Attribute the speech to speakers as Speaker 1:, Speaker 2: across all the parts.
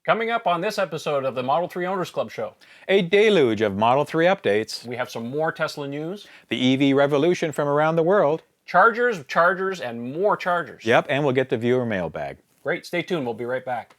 Speaker 1: Coming up on this episode of the Model 3 Owners Club Show,
Speaker 2: A deluge of Model 3 updates,
Speaker 1: we have some more Tesla news,
Speaker 2: the EV revolution from around the world.
Speaker 1: chargers, and more chargers.
Speaker 2: Yep, and we'll get the viewer mailbag.
Speaker 1: Great, stay tuned, we'll be right back.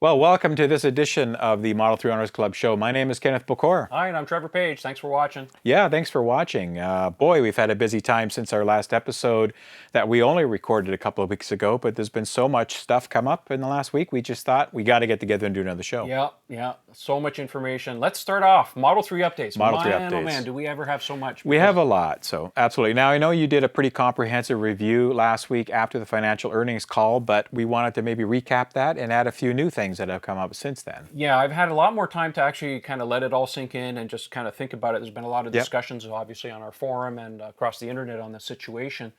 Speaker 2: Well, welcome to this edition of the Model 3 Owners Club Show. My name is Kenneth Bokor.
Speaker 1: Hi, and I'm Trevor Page. Thanks for watching.
Speaker 2: Yeah, thanks for watching. Boy, we've had a busy time since our last episode that we only recorded a couple of weeks ago, but there's been so much stuff come up in the last week, we just thought we got to get together and do another show.
Speaker 1: Yeah, so much information. Let's start off. Model 3 updates.
Speaker 2: Model 3
Speaker 1: Man,
Speaker 2: updates.
Speaker 1: oh man, do we ever have so much?
Speaker 2: We have a lot, so absolutely. Now, I know you did a pretty comprehensive review last week after the financial earnings call, but we wanted to maybe recap that and add a few new things that have come up since then.
Speaker 1: Yeah, I've had a lot more time to actually kind of let it all sink in and just kind of think about it. There's been a lot of discussions, obviously, on our forum and across the internet on the situation.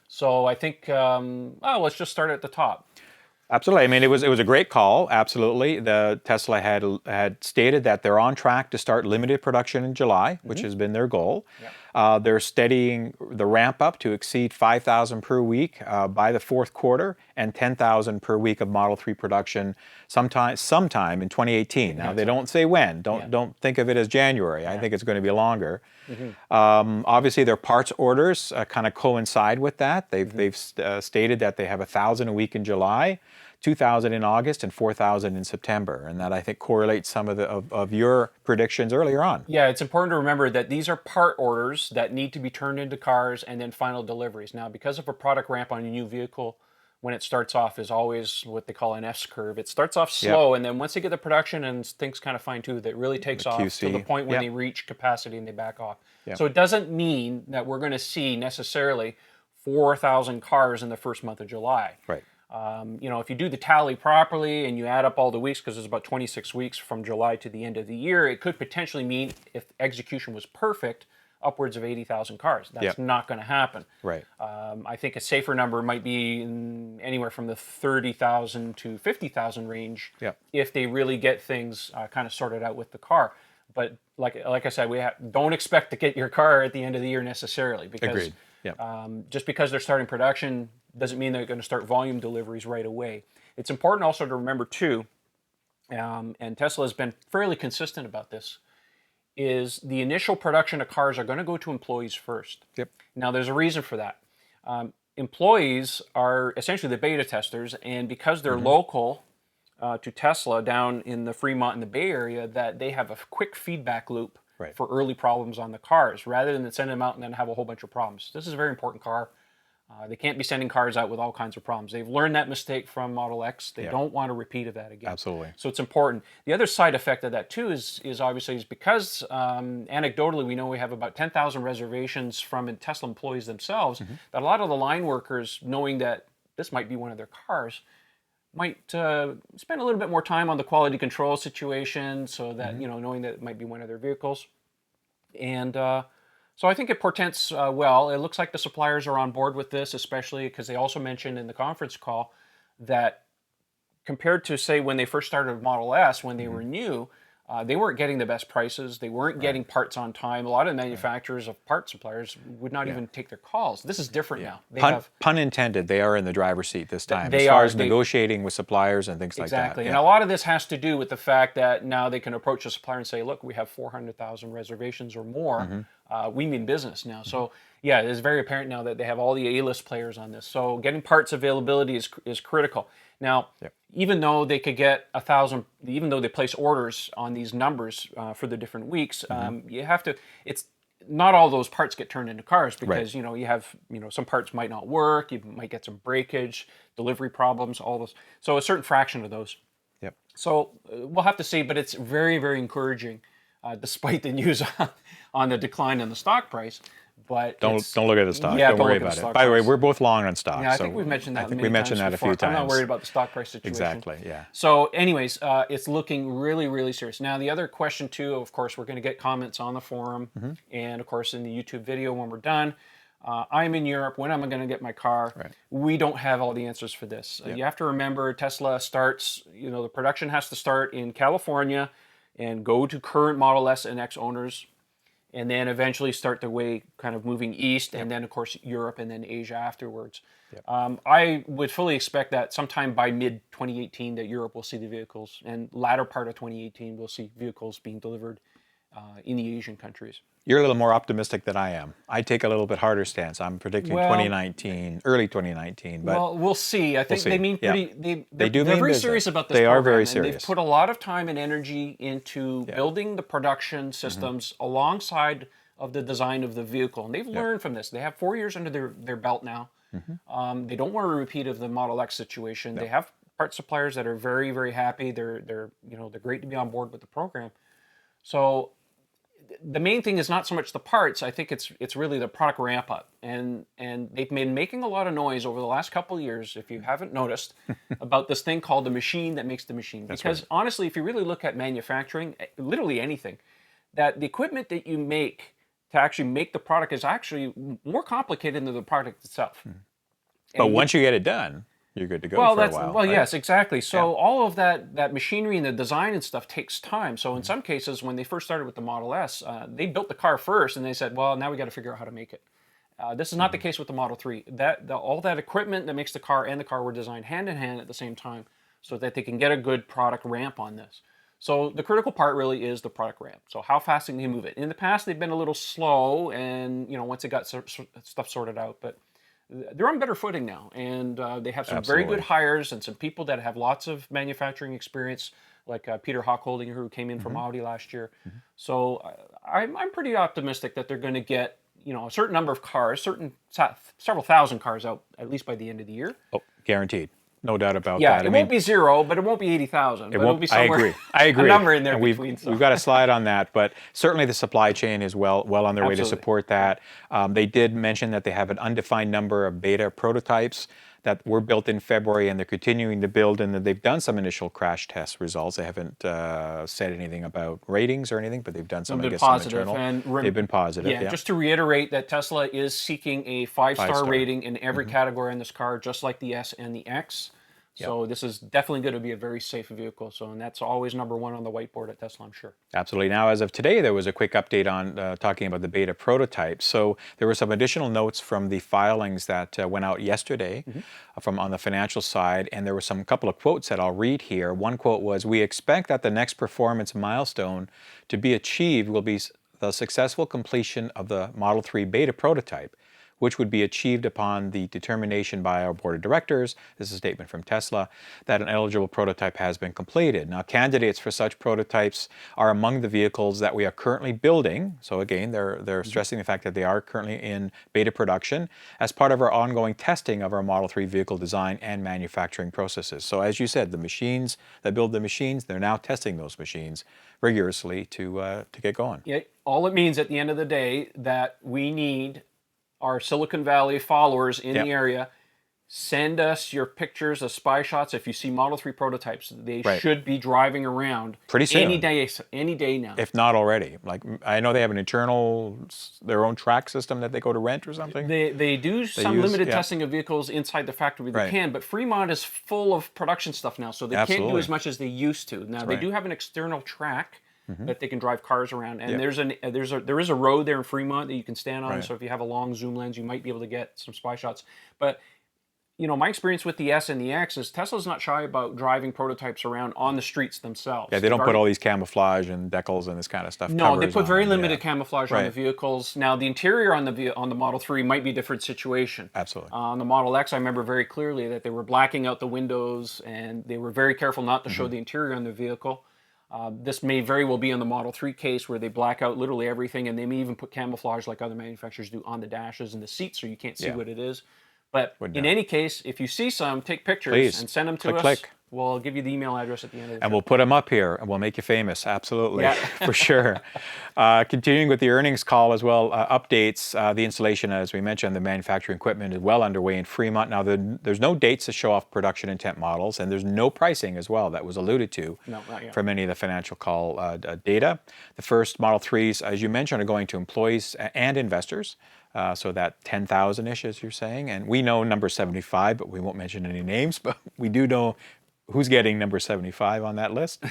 Speaker 1: So I think, let's just start at the top.
Speaker 2: Absolutely. I mean, it was a great call. Absolutely. The Tesla had stated that they're on track to start limited production in July, which has been their goal. Yep. They're steadying the ramp up to exceed 5,000 per week by the fourth quarter and 10,000 per week of Model 3 production sometime in 2018. Now, they don't say when. Don't think of it as January. I think it's going to be longer. Obviously, their parts orders kind of coincide with that. They've stated that they have 1,000 a week in July, 2,000 in August, and 4,000 in September, and that I think correlates some of your predictions earlier on.
Speaker 1: Yeah, it's important to remember that these are part orders that need to be turned into cars and then final deliveries. Now, because of a product ramp on a new vehicle, when it starts off is always what they call an S-curve. It starts off slow, and then once they get the production and things kind of fine-tuned, it really takes off to the point when they reach capacity and they back off. So it doesn't mean that we're going to see necessarily 4,000 cars in the first month of July.
Speaker 2: Right.
Speaker 1: You know, if you do the tally properly and you add up all the weeks, because there's about 26 weeks from July to the end of the year, it could potentially mean, if execution was perfect, upwards of 80,000 cars. That's not going to happen.
Speaker 2: Right.
Speaker 1: I think a safer number might be anywhere from the 30,000 to 50,000 range if they really get things kind of sorted out with the car. But like I said, don't expect to get your car at the end of the year necessarily, because just because they're starting production doesn't mean they're going to start volume deliveries right away. It's important also to remember too, and Tesla has been fairly consistent about this, is the initial production of cars are going to go to employees first. Now, there's a reason for that. Employees are essentially the beta testers, and because they're local to Tesla down in the Fremont and the Bay Area, that they have a quick feedback loop for early problems on the cars, rather than send them out and then have a whole bunch of problems. This is a very important car. They can't be sending cars out with all kinds of problems. They've learned that mistake from Model X. They don't want a repeat of that again.
Speaker 2: Absolutely.
Speaker 1: So it's important. The other side effect of that too is obviously because anecdotally we know we have about 10,000 reservations from Tesla employees themselves, that a lot of the line workers, knowing that this might be one of their cars, might spend a little bit more time on the quality control situation, so that, you know, knowing that it might be one of their vehicles. And so I think it portends well. It looks like the suppliers are on board with this, especially because they also mentioned in the conference call that compared to, say, when they first started Model S, when they were new, they weren't getting the best prices. They weren't getting parts on time. A lot of manufacturers of part suppliers would not even take their calls. This is different now. They
Speaker 2: pun intended, they are in the driver's seat this time
Speaker 1: as
Speaker 2: far as negotiating with suppliers and things like that.
Speaker 1: Exactly. And a lot of this has to do with the fact that now they can approach a supplier and say, look, we have 400,000 reservations or more. We mean business now. So yeah, it is very apparent now that they have all the A-list players on this. So getting parts availability is critical. Now, even though they could get 1,000, even though they place orders on these numbers for the different weeks, you have to, it's not all those parts get turned into cars, because, you know, you have, you know, some parts might not work, you might get some breakage, delivery problems, all those. So a certain fraction of those. So we'll have to see, but it's very, very encouraging, despite the news on the decline in the stock price, But
Speaker 2: don't look at the stock.
Speaker 1: Yeah,
Speaker 2: don't worry about it. By the way, we're both long on stock.
Speaker 1: Yeah, I think we've mentioned that.
Speaker 2: I think we mentioned that a few times.
Speaker 1: I'm not worried about the stock price situation.
Speaker 2: Exactly. Yeah.
Speaker 1: So, anyways, it's looking really, really serious. Now, the other question too, of course, we're going to get comments on the forum, and of course in the YouTube video when we're done. I'm in Europe. When am I going to get my car?
Speaker 2: Right.
Speaker 1: We don't have all the answers for this. You have to remember, Tesla starts. The production has to start in California, and go to current Model S and X owners. And then eventually start their way kind of moving east, and then of course Europe and then Asia afterwards. I would fully expect that sometime by mid-2018 that Europe will see the vehicles, and latter part of 2018 we'll see vehicles being delivered in the Asian countries.
Speaker 2: You're a little more optimistic than I am. I take a little bit harder stance. I'm predicting 2019, early 2019. But
Speaker 1: well, we'll see. I think they mean pretty. They're very serious about this.
Speaker 2: They
Speaker 1: program,
Speaker 2: are very
Speaker 1: and
Speaker 2: serious.
Speaker 1: they've put a lot of time and energy into building the production systems alongside of the design of the vehicle, and they've learned from this. They have 4 years under their belt now. They don't want a repeat of the Model X situation. They have part suppliers that are very, very happy. They're great to be on board with the program. So the main thing is not so much the parts. I think it's really the product ramp up, and they've been making a lot of noise over the last couple of years, if you haven't noticed, about this thing called the machine that makes the machine. Because honestly, if you really look at manufacturing, literally anything, that the equipment that you make to actually make the product is actually more complicated than the product itself.
Speaker 2: But once you get it done, you're good to go for a while.
Speaker 1: Well, right? Yes, exactly. So all of that machinery and the design and stuff takes time. So in some cases, when they first started with the Model S, they built the car first, and they said, well, now we got to figure out how to make it. This is not the case with the Model 3. All that equipment that makes the car and the car were designed hand in hand at the same time so that they can get a good product ramp on this. So the critical part really is the product ramp. So how fast can you move it? In the past, they've been a little slow, and once they got stuff sorted out, but they're on better footing now, and they have some very good hires and some people that have lots of manufacturing experience, like Peter Hochholding, who came in from Audi last year. So I'm pretty optimistic that they're going to get a certain number of cars, several thousand cars out at least by the end of the year. Oh,
Speaker 2: guaranteed. No doubt about that.
Speaker 1: Yeah, it won't be zero, but it won't be 80,000. It won't be somewhere.
Speaker 2: I agree.
Speaker 1: A number in there
Speaker 2: and
Speaker 1: between.
Speaker 2: We've got a slide on that, but certainly the supply chain is well on their way to support that. They did mention that they have an undefined number of beta prototypes that were built in February, and they're continuing to build, and they've done some initial crash test results. They haven't said anything about ratings or anything, but they've done some, some internal. They've been positive.
Speaker 1: Yeah, just to reiterate that Tesla is seeking a 5-star rating in every category in this car, just like the S and the X. So this is definitely going to be a very safe vehicle. And that's always number one on the whiteboard at Tesla, I'm sure.
Speaker 2: Absolutely. Now, as of today, there was a quick update on talking about the beta prototype. So there were some additional notes from the filings that went out yesterday on the financial side, and there were some couple of quotes that I'll read here. One quote was, "We expect that the next performance milestone to be achieved will be the successful completion of the Model 3 beta prototype, which would be achieved upon the determination by our board of directors," this is a statement from Tesla, "that an eligible prototype has been completed. Now, candidates for such prototypes are among the vehicles that we are currently building." So again, they're stressing the fact that they are currently in beta production as part of our ongoing testing of our Model 3 vehicle design and manufacturing processes. So as you said, the machines that build the machines, they're now testing those machines rigorously to get going.
Speaker 1: Yeah, all it means at the end of the day that we need our Silicon Valley followers in the area, send us your pictures of spy shots. If you see Model 3 prototypes, they should be driving around
Speaker 2: pretty soon.
Speaker 1: Any day now.
Speaker 2: If not already. Like, I know they have their own track system that they go to rent or something.
Speaker 1: They do some limited testing of vehicles inside the factory. They can, but Fremont is full of production stuff now, so they can't do as much as they used to. Now, they do have an external track that they can drive cars around, and there is a road there in Fremont that you can stand on. So if you have a long zoom lens, you might be able to get some spy shots. But my experience with the S and the X is Tesla's not shy about driving prototypes around on the streets themselves.
Speaker 2: Yeah, they don't put all these camouflage and decals and this kind of stuff.
Speaker 1: No, they put very limited camouflage on the vehicles. Now, the interior on the Model 3 might be a different situation.
Speaker 2: Absolutely.
Speaker 1: On the Model X, I remember very clearly that they were blacking out the windows, and they were very careful not to show the interior on the vehicle. This may very well be in the Model 3 case where they black out literally everything, and they may even put camouflage like other manufacturers do on the dashes and the seats so you can't see what it is. But in any case, if you see some, take pictures and send them to us.
Speaker 2: Click.
Speaker 1: We'll give you the email address at the end of the show.
Speaker 2: And we'll put them up here, and we'll make you famous. Absolutely,
Speaker 1: yeah.
Speaker 2: for sure. Continuing with the earnings call as well, updates. The installation, as we mentioned, the manufacturing equipment is well underway in Fremont. Now, there's no dates to show off production intent models, and there's no pricing as well that was alluded to from any of the financial call data. The first Model 3s, as you mentioned, are going to employees and investors. So that 10,000-ish, as you're saying. And we know number 75, but we won't mention any names. But we do know who's getting number 75 on that list.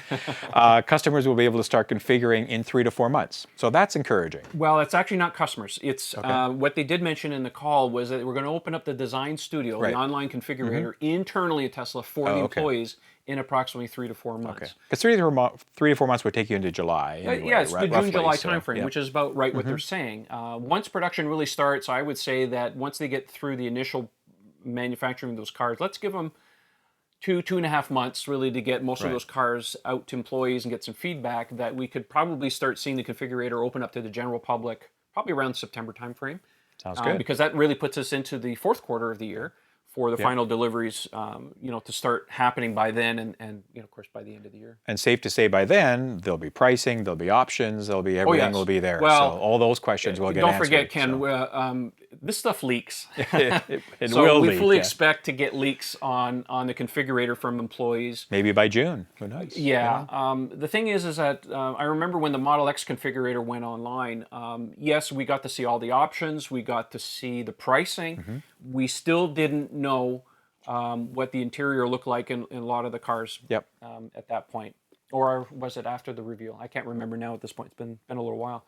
Speaker 2: Customers will be able to start configuring in 3 to 4 months. So that's encouraging.
Speaker 1: Well, it's actually not customers. It's what they did mention in the call was that we're going to open up the design studio, the online configurator, internally at Tesla for the employees in approximately 3 to 4 months.
Speaker 2: Because 3 to 4 months would take you into July. Anyway,
Speaker 1: yeah, it's the
Speaker 2: roughly,
Speaker 1: June-July timeframe, which is about right what they're saying. Once production really starts, I would say that once they get through the initial manufacturing of those cars, let's give them 2.5 months really to get most of those cars out to employees and get some feedback, that we could probably start seeing the configurator open up to the general public probably around the September timeframe.
Speaker 2: Sounds good.
Speaker 1: Because that really puts us into the fourth quarter of the year for the final deliveries, to start happening by then, and of course by the end of the year.
Speaker 2: And safe to say by then there'll be pricing, there'll be options, there'll be everything will be there.
Speaker 1: Well,
Speaker 2: so all those questions will get answered.
Speaker 1: Don't forget, Ken, this stuff leaks.
Speaker 2: it
Speaker 1: so
Speaker 2: will
Speaker 1: we
Speaker 2: leak,
Speaker 1: fully expect to get leaks on the configurator from employees.
Speaker 2: Maybe by June. Who knows?
Speaker 1: Yeah. The thing is that I remember when the Model X configurator went online. Yes, we got to see all the options. We got to see the pricing. We still didn't know what the interior looked like in a lot of the cars at that point. Or was it after the reveal? I can't remember now at this point. It's been a little while.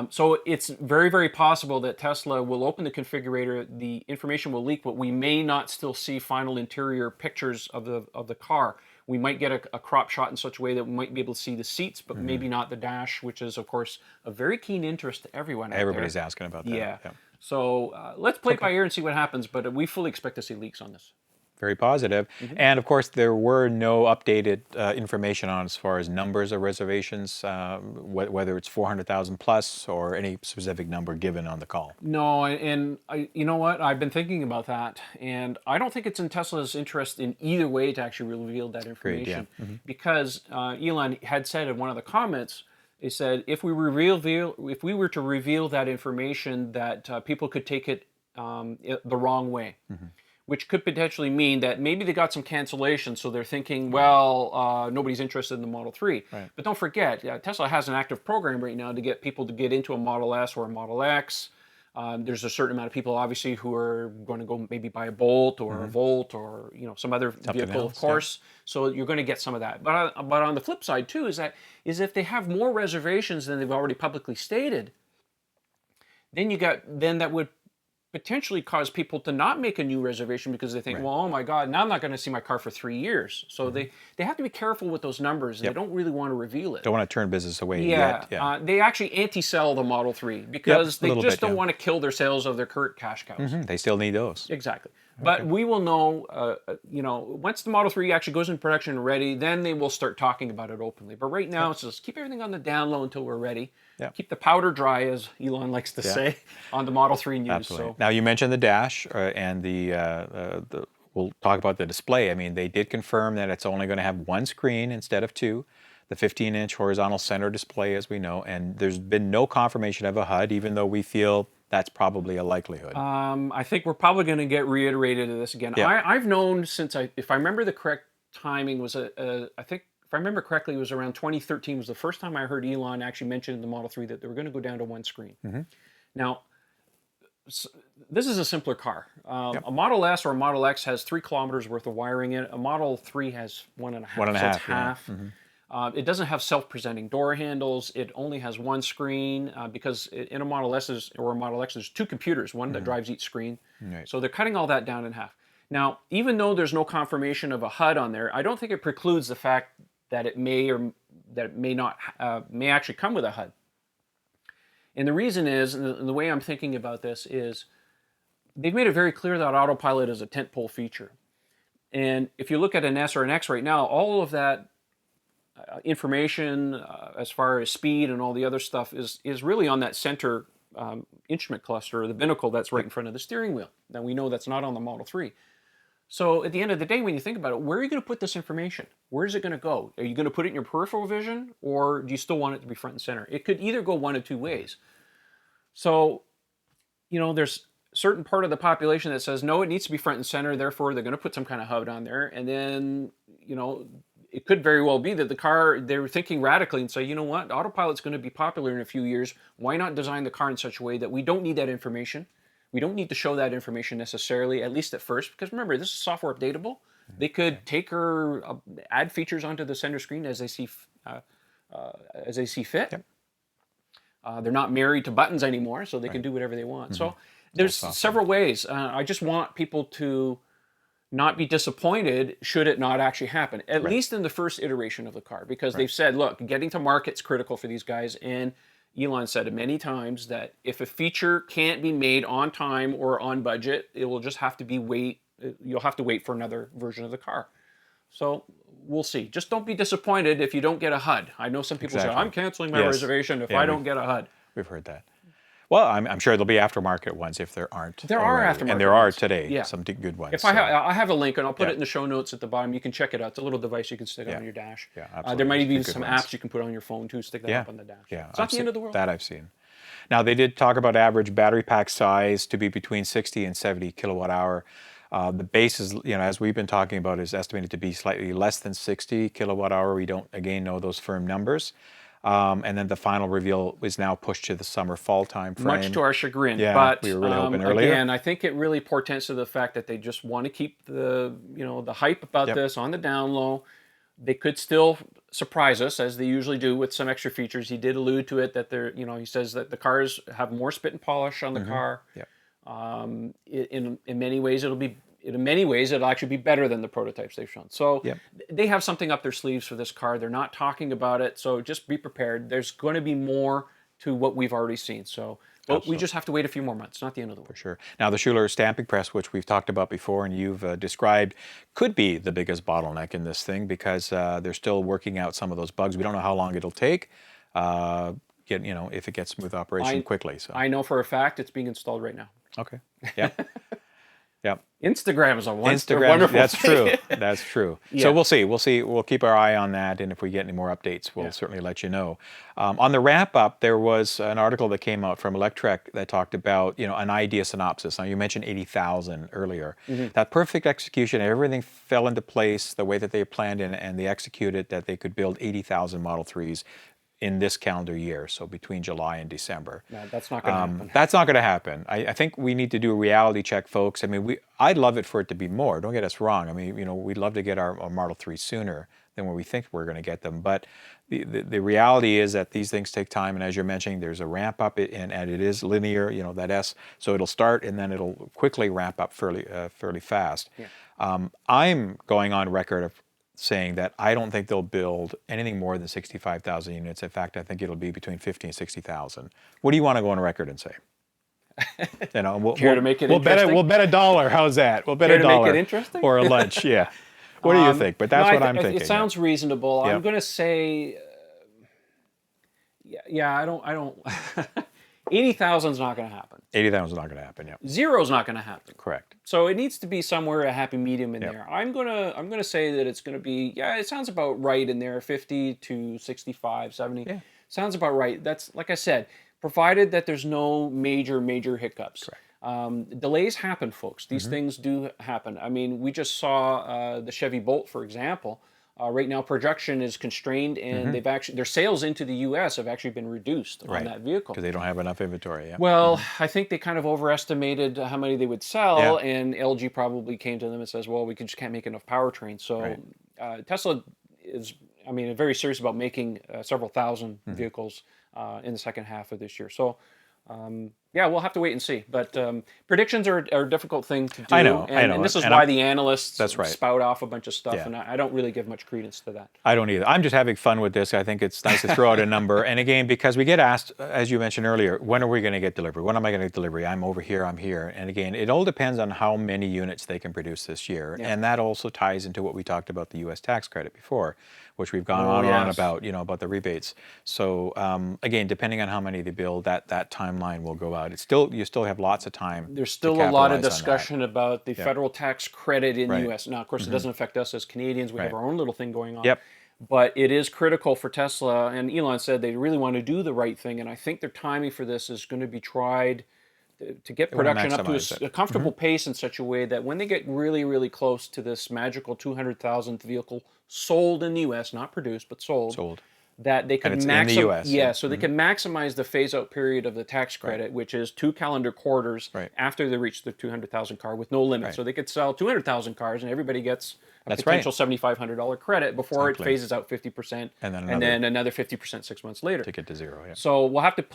Speaker 1: So it's very, very possible that Tesla will open the configurator, the information will leak, but we may not still see final interior pictures of the car. We might get a crop shot in such a way that we might be able to see the seats, but maybe not the dash, which is, of course, a very keen interest to everyone out
Speaker 2: Everybody's
Speaker 1: there.
Speaker 2: asking about that.
Speaker 1: Yeah. So let's play it by ear and see what happens, but we fully expect to see leaks on this.
Speaker 2: Very positive. And of course, there were no updated information on as far as numbers of reservations, whether it's 400,000 plus or any specific number given on the call.
Speaker 1: No, and you know what? I've been thinking about that, and I don't think it's in Tesla's interest in either way to actually reveal that information.
Speaker 2: Agreed,
Speaker 1: because Elon had said in one of the comments, he said, if we were to reveal that information, that people could take it the wrong way. Which could potentially mean that maybe they got some cancellation, so they're thinking, well, nobody's interested in the Model 3. But don't forget, Tesla has an active program right now to get people to get into a Model S or a Model X. There's a certain amount of people, obviously, who are going to go maybe buy a Bolt or a Volt or some other vehicle, of course. So you're going to get some of that. But on the flip side, too, is if they have more reservations than they've already publicly stated, then that would potentially cause people to not make a new reservation because they think, well, oh my God, now I'm not going to see my car for 3 years. So they have to be careful with those numbers. They don't really want to reveal it.
Speaker 2: Don't want to turn business away yet.
Speaker 1: They actually anti-sell the Model 3 because they just don't want to kill their sales of their current cash cows.
Speaker 2: They still need those.
Speaker 1: Exactly. But we will know, once the Model 3 actually goes into production and ready, then they will start talking about it openly. But right now, it's just keep everything on the down low until we're ready. Keep the powder dry, as Elon likes to say, on the Model 3 news.
Speaker 2: Absolutely. Now, you mentioned the dash and we'll talk about the display. I mean, they did confirm that it's only going to have one screen instead of two. The 15-inch horizontal center display, as we know, and there's been no confirmation of a HUD, even though we feel that's probably a likelihood.
Speaker 1: I think we're probably going to get reiterated of this again. I've known since if I remember the correct timing was I think if I remember correctly, it was around 2013 was the first time I heard Elon actually mention in the Model 3 that they were going to go down to one screen. Now, this is a simpler car. A Model S or a Model X has 3 kilometers worth of wiring in it. A Model 3 has 1.5.
Speaker 2: 1.5.
Speaker 1: So it's half. It doesn't have self-presenting door handles. It only has one screen because in a Model S or a Model X, there's 2 computers, one that drives each screen. So they're cutting all that down in half. Now, even though there's no confirmation of a HUD on there, I don't think it precludes the fact that it may or that it may not may actually come with a HUD. And the reason is, and the way I'm thinking about this is, they've made it very clear that autopilot is a tentpole feature. And if you look at an S or an X right now, all of that information as far as speed and all the other stuff is really on that center instrument cluster, or the binnacle that's right in front of the steering wheel. Now we know that's not on the Model 3. So at the end of the day, when you think about it, where are you going to put this information? Where is it going to go? Are you going to put it in your peripheral vision, or do you still want it to be front and center? It could either go one of two ways. So, you know, there's a certain part of the population that says, no, it needs to be front and center, therefore they're going to put some kind of HUD on there. And then, you know, it could very well be that the car, they're thinking radically and say, you know what, autopilot's going to be popular in a few years. Why not design the car in such a way that we don't need that information? We don't need to show that information necessarily, at least at first, because remember, this is software updatable. They could take or add features onto the center screen as they see fit.
Speaker 2: Yep.
Speaker 1: They're not married to buttons anymore, so they can do whatever they want. So there's several ways. I just want people to not be disappointed should it not actually happen, at least in the first iteration of the car, because they've said, look, getting to market's critical for these guys, and Elon said it many times that if a feature can't be made on time or on budget, it will just have to be you'll have to wait for another version of the car. So we'll see. Just don't be disappointed if you don't get a HUD. I know some people say, I'm canceling my reservation if I don't get a HUD.
Speaker 2: We've heard that. Well, I'm sure there'll be aftermarket ones if there aren't.
Speaker 1: There are aftermarket
Speaker 2: and there are
Speaker 1: ones
Speaker 2: today, some good ones.
Speaker 1: If I have a link, and I'll put it in the show notes at the bottom. You can check it out. It's a little device you can stick on your dash.
Speaker 2: Yeah, absolutely.
Speaker 1: There might even be some apps you can put on your phone too. Stick that up on the dash.
Speaker 2: Yeah,
Speaker 1: it's not the end of the world.
Speaker 2: That I've seen. Now, they did talk about average battery pack size to be between 60 and 70 kilowatt hour. The base is, you know, as we've been talking about, is estimated to be slightly less than 60 kilowatt hour. We don't, again, know those firm numbers. And then the final reveal is now pushed to the summer-fall time frame.
Speaker 1: Much to our chagrin.
Speaker 2: Yeah,
Speaker 1: but
Speaker 2: we were really hoping earlier.
Speaker 1: Again, I think it really portends to the fact that they just want to keep the, you know, the hype about this on the down low. They could still surprise us, as they usually do, with some extra features. He did allude to it that they're, you know, he says that the cars have more spit and polish on the car. In many ways, it'll actually be better than the prototypes they've shown. So they have something up their sleeves for this car. They're not talking about it, so just be prepared. There's going to be more to what we've already seen. So we just have to wait a few more months. Not the end of the world.
Speaker 2: For sure. Now, the Schuler stamping press, which we've talked about before and you've described, could be the biggest bottleneck in this thing because they're still working out some of those bugs. We don't know how long it'll take. You know, if it gets smooth operation quickly. So I
Speaker 1: know for a fact it's being installed right now.
Speaker 2: Okay. Yeah. Yep.
Speaker 1: Instagram is a wonderful
Speaker 2: That's
Speaker 1: thing.
Speaker 2: true. That's true. So we'll see. We'll keep our eye on that, and if we get any more updates, we'll certainly let you know. On the wrap up, there was an article that came out from Electrica that talked about, you know, an idea synopsis. Now, you mentioned 80,000 earlier. That perfect execution, everything fell into place the way that they planned and they executed, that they could build 80,000 Model 3s in this calendar year, so between July and December.
Speaker 1: No, that's not going to happen.
Speaker 2: That's not going to happen. I think we need to do a reality check, folks. I mean, I'd love it for it to be more. Don't get us wrong. I mean, you know, we'd love to get our Model 3 sooner than when we think we're going to get them. But the reality is that these things take time, and as you're mentioning, there's a ramp up, and it is linear. You know, that S. So it'll start, and then it'll quickly ramp up fairly fast. I'm going on record of saying that I don't think they'll build anything more than 65,000 units. In fact, I think it'll be between 50 and 60,000. What do you want to go on record and say? You know, we'll
Speaker 1: to make it interesting?
Speaker 2: We'll bet $1. How's that? We'll bet $1
Speaker 1: to make it interesting?
Speaker 2: or a lunch. Yeah. What do you think? But that's what I'm thinking.
Speaker 1: It sounds reasonable. I'm going to say, I don't. 80,000 is not going to happen.
Speaker 2: 80,000 is not going to happen. Yeah.
Speaker 1: Zero is not going to happen.
Speaker 2: Correct.
Speaker 1: So it needs to be somewhere a happy medium in there. I'm gonna say that it's going to be it sounds about right in there, 50 to 65, 70. Yeah. Sounds about right. That's, like I said, provided that there's no major hiccups. Correct. Delays happen, folks. These things do happen. I mean, we just saw the Chevy Bolt, for example. Right now, production is constrained, and their sales into the U.S. have actually been reduced on that vehicle
Speaker 2: because they don't have enough inventory.
Speaker 1: Well, I think they kind of overestimated how many they would sell, and LG probably came to them and says, "Well, we just can't make enough powertrains." So Tesla is, very serious about making several thousand vehicles in the second half of this year. So Yeah, we'll have to wait and see. But predictions are a difficult thing to do.
Speaker 2: I know.
Speaker 1: And this is why the analysts spout off a bunch of stuff, and I don't really give much credence to that.
Speaker 2: I don't either. I'm just having fun with this. I think it's nice to throw out a number. And again, because we get asked, as you mentioned earlier, when are we going to get delivery? When am I going to get delivery? I'm over here, I'm here. And again, it all depends on how many units they can produce this year. And that also ties into what we talked about the U.S. tax credit before, which we've gone on and on about, about the rebates. So again, depending on how many they build, that timeline will go out. You still have lots of time.
Speaker 1: There's still a lot of discussion about the federal tax credit in the U.S. Now, of course, it doesn't affect us as Canadians. We have our own little thing going on. But it is critical for Tesla, and Elon said they really want to do the right thing, and I think their timing for this is going to be tried to get production up to a comfortable pace in such a way that when they get really, really close to this magical 200,000th vehicle sold in the U.S., not produced, but sold. That they can maximize, so they can maximize the phase-out period of the tax credit, which is 2 calendar quarters after they reach the 200,000 car with no limit. So they could sell 200,000 cars, and everybody gets a potential $7,500 credit before it phases out 50%, and then another 50% 6 months later
Speaker 2: to get to zero.
Speaker 1: So we'll have to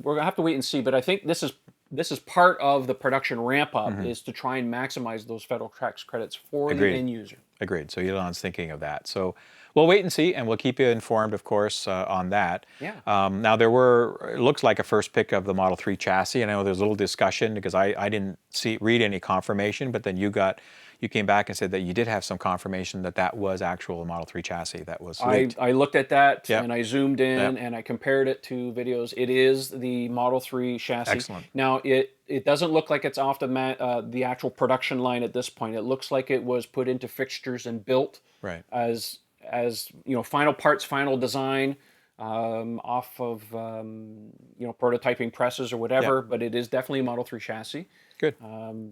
Speaker 1: we're gonna have to wait and see. But I think this is part of the production ramp up is to try and maximize those federal tax credits for the end user.
Speaker 2: Agreed. So Elon's thinking of that. So we'll wait and see, and we'll keep you informed, of course, on that. Now it looks like a first pick of the Model 3 chassis. And I know there's a little discussion because I didn't read any confirmation, but then you came back and said that you did have some confirmation that was actual Model 3 chassis that was leaked.
Speaker 1: I looked at that and I zoomed in and I compared it to videos. It is the Model 3 chassis.
Speaker 2: Excellent.
Speaker 1: Now it doesn't look like it's off the actual production line at this point. It looks like it was put into fixtures and built as final parts, final design off of prototyping presses or whatever. But it is definitely a Model 3 chassis.
Speaker 2: Good.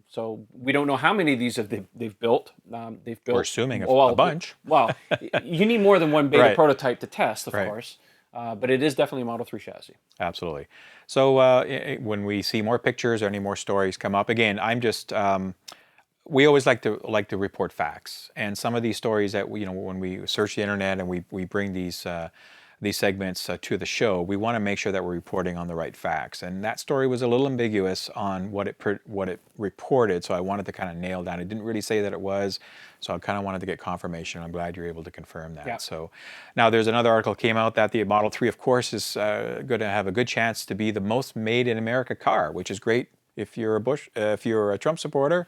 Speaker 1: So we don't know how many of these they've built.
Speaker 2: We're assuming a bunch.
Speaker 1: Well, you need more than one beta prototype to test, of course. But it is definitely a Model 3 chassis.
Speaker 2: Absolutely. So when we see more pictures or any more stories come up, again, I'm just we always like to report facts, and some of these stories that when we search the internet and we bring these segments to the show, we want to make sure that we're reporting on the right facts. And that story was a little ambiguous on what it reported, so I wanted to kind of nail down. It didn't really say that it was, so I kind of wanted to get confirmation. I'm glad you're able to confirm that. So now there's another article came out that the Model 3, of course, is going to have a good chance to be the most made in America car, which is great if you're a Trump supporter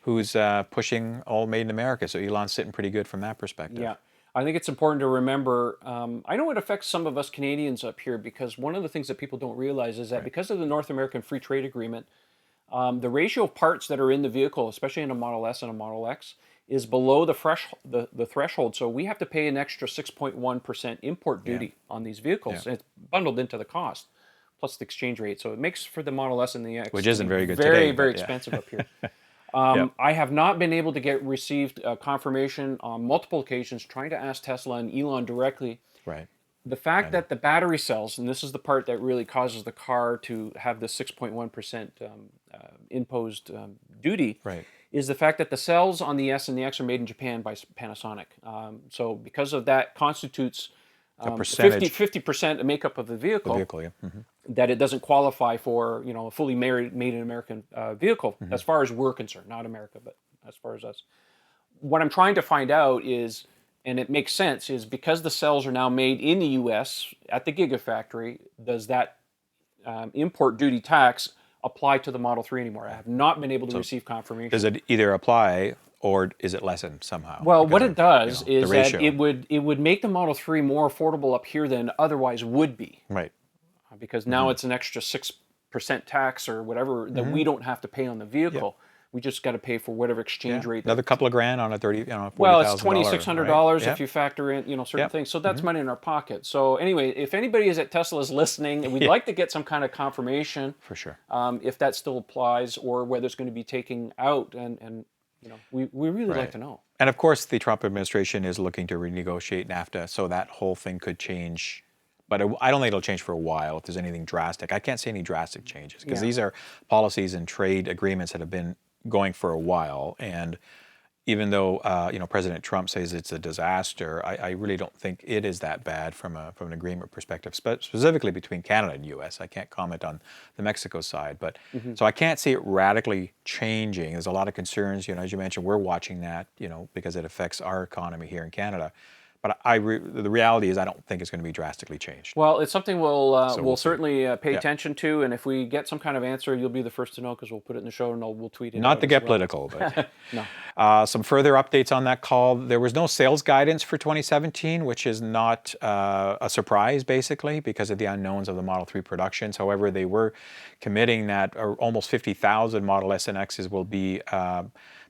Speaker 2: who's pushing all made in America. So Elon's sitting pretty good from that perspective.
Speaker 1: Yeah. I think it's important to remember, I know it affects some of us Canadians up here because one of the things that people don't realize is that because of the North American Free Trade Agreement, the ratio of parts that are in the vehicle, especially in a Model S and a Model X, is below the threshold. So we have to pay an extra 6.1% import duty on these vehicles. And it's bundled into the cost, plus the exchange rate. So it makes for the Model S and the X,
Speaker 2: which isn't very good
Speaker 1: today,
Speaker 2: very
Speaker 1: expensive up here. I have not been able to received confirmation on multiple occasions trying to ask Tesla and Elon directly. The fact that the battery cells, and this is the part that really causes the car to have the 6.1% imposed duty, is the fact that the cells on the S and the X are made in Japan by Panasonic. So because of that constitutes 50% makeup of the vehicle, that it doesn't qualify for a fully made in American vehicle, as far as we're concerned, not America, but as far as us. What I'm trying to find out is, and it makes sense, is because the cells are now made in the U.S. at the Gigafactory, does that import duty tax apply to the Model 3 anymore? I have not been able to receive confirmation.
Speaker 2: Does it either apply or is it lessened somehow?
Speaker 1: Well, what it does is that it would make the Model 3 more affordable up here than otherwise would be. Because now it's an extra 6% tax or whatever that we don't have to pay on the vehicle. We just got to pay for whatever exchange rate.
Speaker 2: Another couple of grand on a $40,000.
Speaker 1: Well, it's $2,600 if you factor in certain things. So that's money in our pocket. So anyway, if anybody is at Tesla is listening, and we'd like to get some kind of confirmation,
Speaker 2: for sure,
Speaker 1: if that still applies or whether it's going to be taken out, and we really like to know.
Speaker 2: And of course, the Trump administration is looking to renegotiate NAFTA, so that whole thing could change. But I don't think it'll change for a while if there's anything drastic. I can't see any drastic changes because these are policies and trade agreements that have been going for a while. And even though President Trump says it's a disaster, I really don't think it is that bad from an agreement perspective, specifically between Canada and U.S. I can't comment on the Mexico side, but so I can't see it radically changing. There's a lot of concerns, as you mentioned, we're watching that, because it affects our economy here in Canada. But the reality is I don't think it's going to be drastically changed.
Speaker 1: Well, it's something we'll certainly pay attention to, and if we get some kind of answer, you'll be the first to know because we'll put it in the show and we'll tweet it out.
Speaker 2: Not to get political, but
Speaker 1: no.
Speaker 2: Some further updates on that call. There was no sales guidance for 2017, which is not a surprise, basically, because of the unknowns of the Model 3 productions. However, they were committing that almost 50,000 Model S and X's will be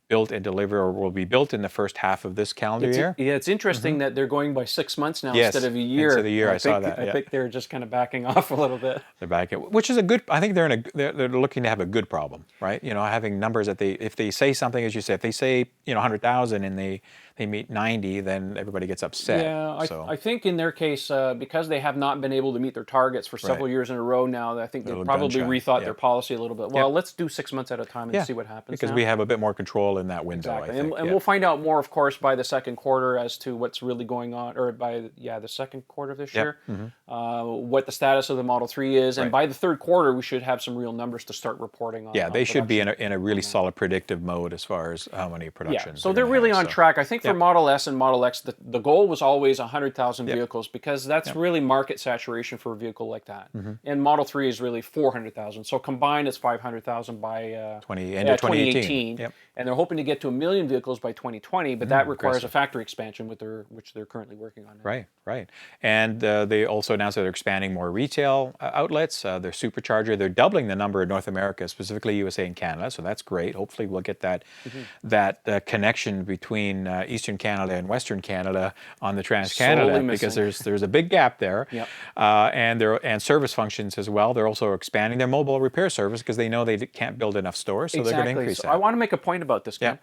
Speaker 2: built and delivered, or will be built in the first half of this calendar year.
Speaker 1: Yeah, it's interesting that they're going by 6 months now instead of a year.
Speaker 2: Instead of a year, I saw that.
Speaker 1: I think they're just kind of backing off a little bit.
Speaker 2: They're backing, which is a good. I think they're looking to have a good problem, right? Having numbers that if they say something, as you said, if they say 100,000 and they meet 90, then everybody gets upset.
Speaker 1: Yeah, I think in their case, because they have not been able to meet their targets for several years in a row now, I think they've probably rethought their policy a little bit. Well, let's do 6 months at a time and see what happens.
Speaker 2: Because we have a bit more control in that window,
Speaker 1: exactly.
Speaker 2: I think.
Speaker 1: And we'll find out more, of course, by the second quarter as to what's really going on, or by the second quarter of this year, what the status of the Model 3 is. And by the third quarter, we should have some real numbers to start reporting on.
Speaker 2: Yeah, they should be in a really solid predictive mode as far as how many productions.
Speaker 1: Yeah, so they're really on track. I think for Model S and Model X, the goal was always 100,000 vehicles because that's really market saturation for a vehicle like that. And Model 3 is really 400,000. So combined, it's 500,000 by 2018.
Speaker 2: Yep.
Speaker 1: And they're hoping to get to 1 million vehicles by 2020, but that requires a factory expansion, which they're currently working on now.
Speaker 2: Right. And they also announced that they're expanding more retail outlets. Their supercharger, they're doubling the number in North America, specifically USA and Canada. So that's great. Hopefully we'll get that connection between Eastern Canada and Western Canada on the Trans-Canada, because there's a big gap there.
Speaker 1: Yep.
Speaker 2: And service functions as well. They're also expanding their mobile repair service because they know they can't build enough stores, so they're going to increase that.
Speaker 1: I want to make a point about this, Ken.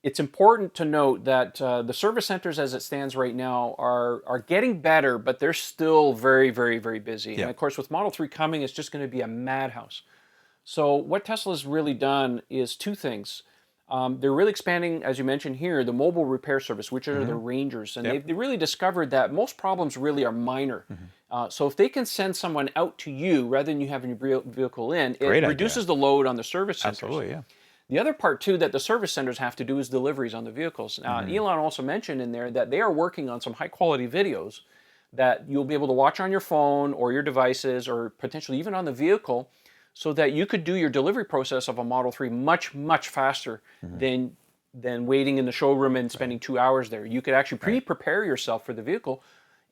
Speaker 1: It's important to note that the service centers as it stands right now are getting better, but they're still very, very, very busy. And of course, with Model 3 coming, it's just going to be a madhouse. So what Tesla's really done is two things. They're really expanding, as you mentioned here, the mobile repair service, which are the Rangers. And they really discovered that most problems really are minor. So if they can send someone out to you rather than you having your vehicle in, it reduces the load on the service centers.
Speaker 2: Absolutely, yeah.
Speaker 1: The other part, too, that the service centers have to do is deliveries on the vehicles. Elon also mentioned in there that they are working on some high-quality videos that you'll be able to watch on your phone or your devices or potentially even on the vehicle, so that you could do your delivery process of a Model 3 much, much faster than waiting in the showroom and spending 2 hours there. You could actually pre-prepare yourself for the vehicle.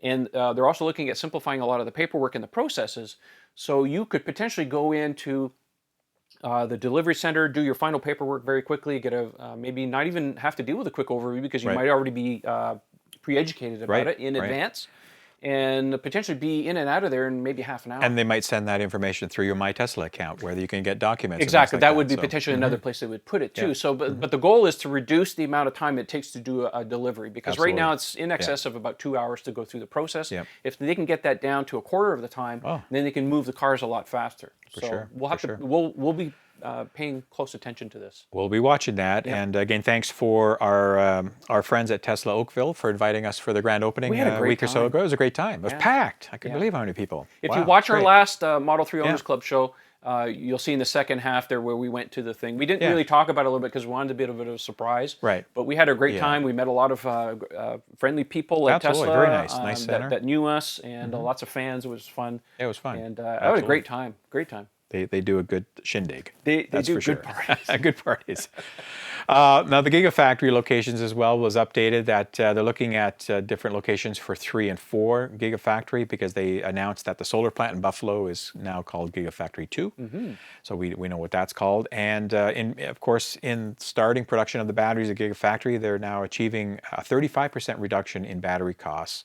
Speaker 1: And they're also looking at simplifying a lot of the paperwork and the processes. So you could potentially go into the delivery center, do your final paperwork very quickly, get maybe not even have to deal with a quick overview because you might already be pre-educated about it in advance. And potentially be in and out of there in maybe half an hour. And
Speaker 2: they might send that information through your My Tesla account, where you can get documents.
Speaker 1: Exactly, that would be potentially another place they would put it too. So, but the goal is to reduce the amount of time it takes to do a delivery, because right now it's in excess of about 2 hours to go through the process. If they can get that down to a quarter of the time, then they can move the cars a lot faster. We'll be paying close attention to this.
Speaker 2: We'll be watching that. And again, thanks for our friends at Tesla Oakville for inviting us for the grand opening a week or so ago. It was a great time. It was packed. I couldn't believe how many people.
Speaker 1: If you watch our last Model 3 Owners Club show, you'll see in the second half there where we went to the thing. We didn't really talk about it a little bit because we wanted a bit of a surprise. But we had a great time. We met a lot of friendly people at Tesla.
Speaker 2: Very nice. Nice center.
Speaker 1: That knew us, and lots of fans. It was fun.
Speaker 2: It was fun.
Speaker 1: And I had a great time. Great time.
Speaker 2: They do a good shindig.
Speaker 1: They do good parties.
Speaker 2: Good parties. Now, the Gigafactory locations as well was updated, that they're looking at different locations for 3 and 4 Gigafactory, because they announced that the solar plant in Buffalo is now called Gigafactory 2. So we know what that's called. And of course, in starting production of the batteries at Gigafactory, they're now achieving a 35% reduction in battery costs,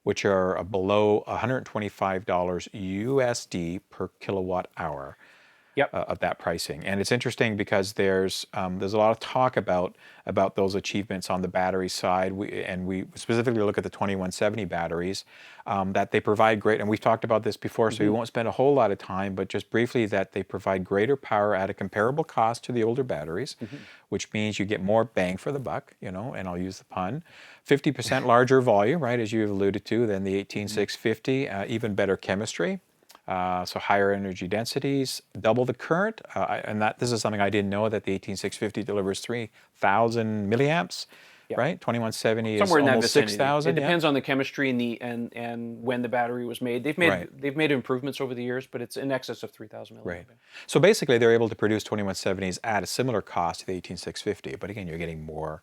Speaker 2: which are below $125 USD per kilowatt hour. of that pricing. And it's interesting because there's a lot of talk about those achievements on the battery side. We specifically look at the 2170 batteries, that they provide great, and we've talked about this before, so we won't spend a whole lot of time, but just briefly that they provide greater power at a comparable cost to the older batteries, which means you get more bang for the buck, you know, and I'll use the pun. 50% larger volume, right, as you've alluded to, than the 18650, even better chemistry. So higher energy densities, double the current, and this is something I didn't know, that the 18650 delivers 3,000 milliamps, right? 2170 is almost 6,000.
Speaker 1: It depends on the chemistry and when the battery was made. They've made improvements over the years, but it's in excess of 3,000 milliamps.
Speaker 2: Right. So basically, they're able to produce 2170s at a similar cost to the 18650, but again, you're getting more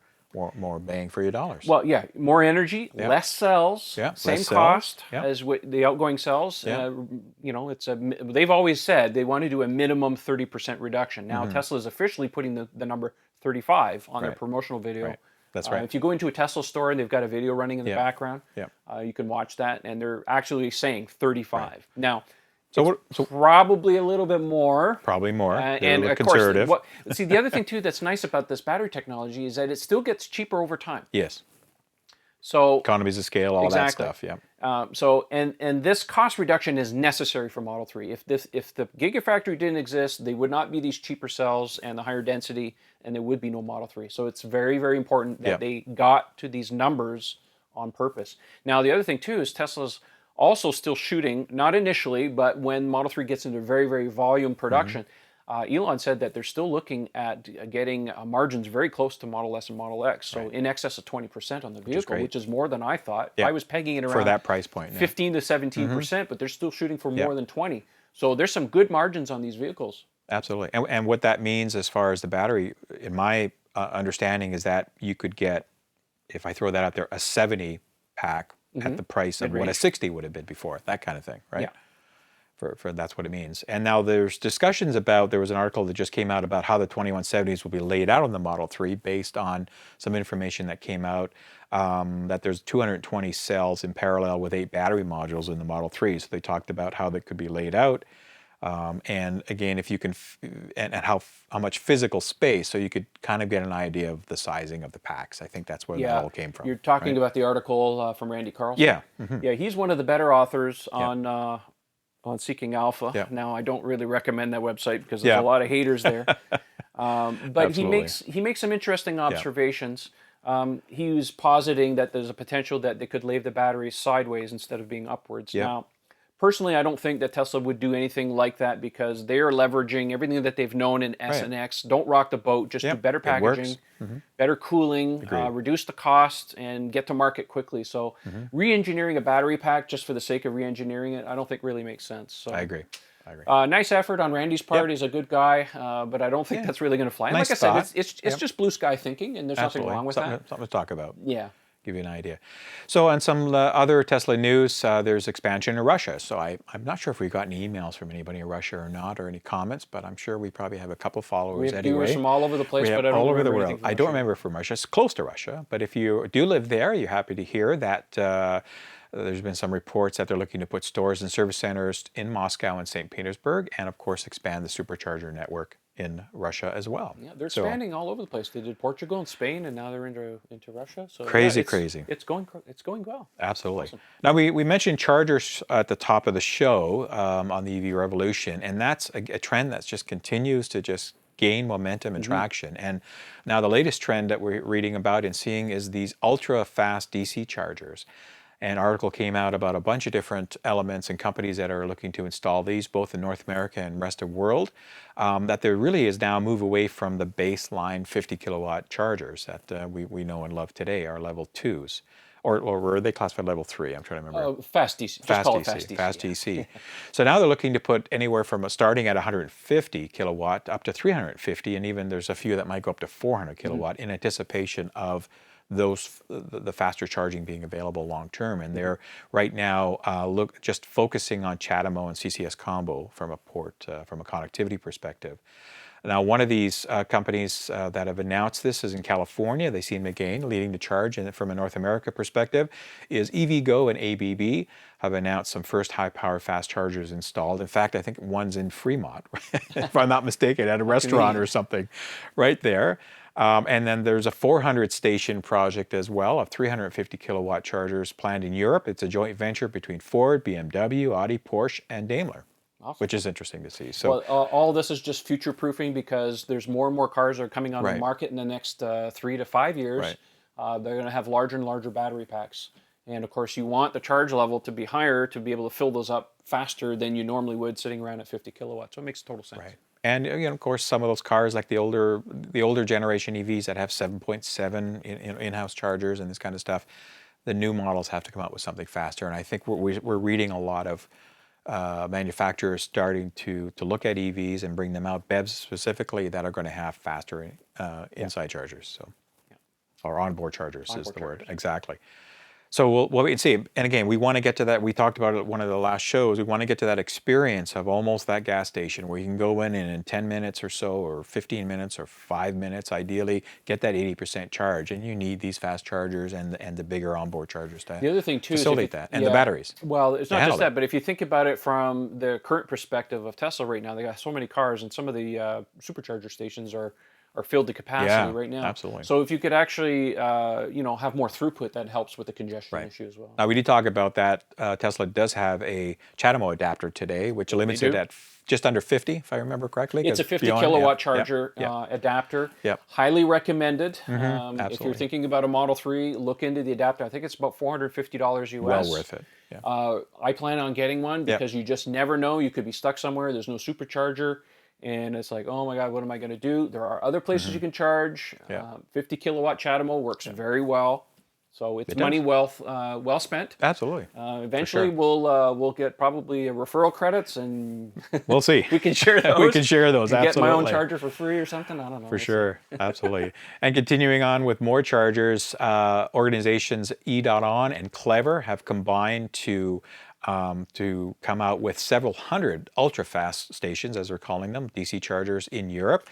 Speaker 2: bang for your dollars.
Speaker 1: Well, yeah, more energy, less cells, same cost as the outgoing cells. You know, they've always said they want to do a minimum 30% reduction. Now Tesla's officially putting the number 35 on their promotional video.
Speaker 2: Right. That's right.
Speaker 1: If you go into a Tesla store and they've got a video running in the background, you can watch that, and they're actually saying 35. Right. Now, so probably a little bit more.
Speaker 2: Probably more.
Speaker 1: And of
Speaker 2: conservative.
Speaker 1: Course, see, the other thing too that's nice about this battery technology is that it still gets cheaper over time.
Speaker 2: Yes.
Speaker 1: So
Speaker 2: economies of scale, all that stuff. Yeah.
Speaker 1: So this cost reduction is necessary for Model 3. If the Gigafactory didn't exist, they would not be these cheaper cells and the higher density, and there would be no Model 3. So it's very, very important that they got to these numbers on purpose. Now, the other thing too is Tesla's also still shooting, not initially, but when Model 3 gets into very, very volume production, Elon said that they're still looking at getting margins very close to Model S and Model X, so in excess of 20% on the vehicle, which is more than I thought. I was pegging it around
Speaker 2: for that price point,
Speaker 1: 15 to 17%, but they're still shooting for more than 20. So there's some good margins on these vehicles.
Speaker 2: Absolutely. And what that means as far as the battery, in my understanding, is that you could get, if I throw that out there, a 70 pack at the price of what a 60 would have been before, that kind of thing, right?
Speaker 1: Yeah.
Speaker 2: For that's what it means. And now there's discussions about, there was an article that just came out about how the 2170s will be laid out on the Model 3 based on some information that came out, that there's 220 cells in parallel with 8 battery modules in the Model 3. So they talked about how that could be laid out. And again, if you can, and how much physical space, so you could kind of get an idea of the sizing of the packs. I think that's where that all came from.
Speaker 1: You're talking about the article from Randy Carlson?
Speaker 2: Yeah.
Speaker 1: Yeah, he's one of the better authors on Seeking Alpha. Now, I don't really recommend that website because there's a lot of haters there. But he makes some interesting observations. He was positing that there's a potential that they could lay the battery sideways instead of being upwards. Now, personally, I don't think that Tesla would do anything like that because they are leveraging everything that they've known in S and X. Don't rock the boat, just do better packaging, better cooling, reduce the cost, and get to market quickly. So re-engineering a battery pack just for the sake of re-engineering it, I don't think really makes sense. So,
Speaker 2: I agree.
Speaker 1: Nice effort on Randy's part. He's a good guy, but I don't think that's really going to fly.
Speaker 2: Nice
Speaker 1: like I said, it's just blue sky thinking, and there's nothing wrong with that.
Speaker 2: Something to talk about.
Speaker 1: Yeah.
Speaker 2: Give you an idea. So on some other Tesla news, there's expansion in Russia. So I'm not sure if we got any emails from anybody in Russia or not, or any comments, but I'm sure we probably have a couple followers
Speaker 1: we have
Speaker 2: anyway.
Speaker 1: Viewers from all over the place, but I don't
Speaker 2: all over
Speaker 1: remember
Speaker 2: the world.
Speaker 1: anything from
Speaker 2: I don't remember from Russia. It's close to Russia, but if you do live there, you're happy to hear that there's been some reports that they're looking to put stores and service centers in Moscow and St. Petersburg, and of course expand the supercharger network in Russia as well.
Speaker 1: Yeah, they're expanding all over the place. They did Portugal and Spain, and now they're into Russia. So
Speaker 2: crazy.
Speaker 1: It's going well.
Speaker 2: Absolutely.
Speaker 1: Awesome.
Speaker 2: Now we mentioned chargers at the top of the show on the EV revolution, and that's a trend that just continues to just gain momentum and traction. And now the latest trend that we're reading about and seeing is these ultra fast DC chargers. An article came out about a bunch of different elements and companies that are looking to install these, both in North America and rest of the world, that there really is now a move away from the baseline 50 kilowatt chargers that we know and love today, our level 2s. Or were they classified level 3? I'm trying to remember.
Speaker 1: Fast DC.
Speaker 2: Fast DC. So now they're looking to put anywhere from starting at 150 kilowatt up to 350, and even there's a few that might go up to 400 kilowatt in anticipation of the faster charging being available long term. And they're right now just focusing on CHAdeMO and CCS combo from a connectivity perspective. Now, one of these companies that have announced this is in California. They seem again leading the charge, and from a North America perspective, is EVgo and ABB have announced some first high-power fast chargers installed. In fact, I think one's in Fremont, if I'm not mistaken, at a restaurant or something, right there. And then there's a 400 station project as well of 350 kilowatt chargers planned in Europe. It's a joint venture between Ford, BMW, Audi, Porsche, and Daimler. Awesome. Which is interesting to see. So,
Speaker 1: well, all this is just future proofing because there's more and more cars that are coming on the market in the next 3 to 5 years. They're going to have larger and larger battery packs. And of course, you want the charge level to be higher to be able to fill those up faster than you normally would sitting around at 50 kilowatts. So it makes total sense.
Speaker 2: Right. And of course, some of those cars, like the older generation EVs that have 7.7 in-house chargers and this kind of stuff, the new models have to come out with something faster. And I think we're reading a lot of manufacturers starting to look at EVs and bring them out, BEVs specifically, that are going to have faster inside chargers. So, or onboard chargers is the word exactly. So we'll wait and see. And again, we want to get to that. We talked about it at one of the last shows. We want to get to that experience of almost that gas station where you can go in and in 10 minutes or so, or 15 minutes or 5 minutes, ideally, get that 80% charge. And you need these fast chargers and the bigger onboard chargers to
Speaker 1: the other thing too
Speaker 2: facilitate that. And the batteries.
Speaker 1: Well, it's not just that, but if you think about it from the current perspective of Tesla right now, they got so many cars, and some of the supercharger stations are filled to capacity right now.
Speaker 2: Absolutely.
Speaker 1: So if you could actually, have more throughput, that helps with the congestion issue as well.
Speaker 2: Now, we did talk about that. Tesla does have a CHAdeMO adapter today, which limits it at just under 50, if I remember correctly.
Speaker 1: It's a 50 kilowatt charger adapter. Highly recommended. If you're thinking about a Model 3, look into the adapter. I think it's about $450 US.
Speaker 2: Well worth it.
Speaker 1: I plan on getting one because you just never know. You could be stuck somewhere. There's no supercharger. And it's like, oh my God, what am I going to do? There are other places you can charge. 50 kilowatt CHAdeMO works very well. So it's money well spent.
Speaker 2: Absolutely.
Speaker 1: Eventually, we'll get probably referral credits, and
Speaker 2: we'll see.
Speaker 1: We can share those.
Speaker 2: We can share those. Absolutely.
Speaker 1: Get my own charger for free or something. I don't know.
Speaker 2: For sure. Absolutely. And continuing on with more chargers, organizations E.ON and Clever have combined to come out with several hundred ultra-fast stations, as they're calling them, DC chargers in Europe.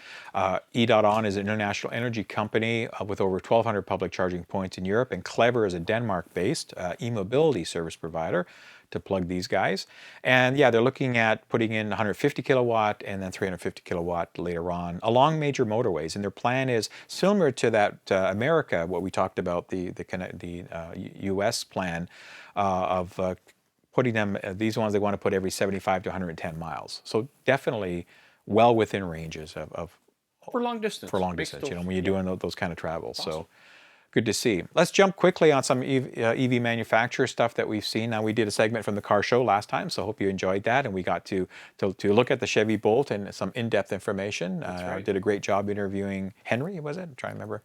Speaker 2: E.ON is an international energy company with over 1,200 public charging points in Europe, and Clever is a Denmark-based e-mobility service provider to plug these guys. And yeah, they're looking at putting in 150 kilowatt and then 350 kilowatt later on along major motorways. And their plan is similar to that America, what we talked about, the U.S. plan of putting them, these ones they want to put every 75 to 110 miles. So definitely well within ranges of
Speaker 1: for long distance.
Speaker 2: For long distance, when you're doing those kind of travels. Awesome. So good to see. Let's jump quickly on some EV manufacturer stuff that we've seen. Now, we did a segment from the car show last time, so I hope you enjoyed that. And we got to look at the Chevy Bolt and some in-depth information. I did a great job interviewing Henry, was it? I'm trying to remember.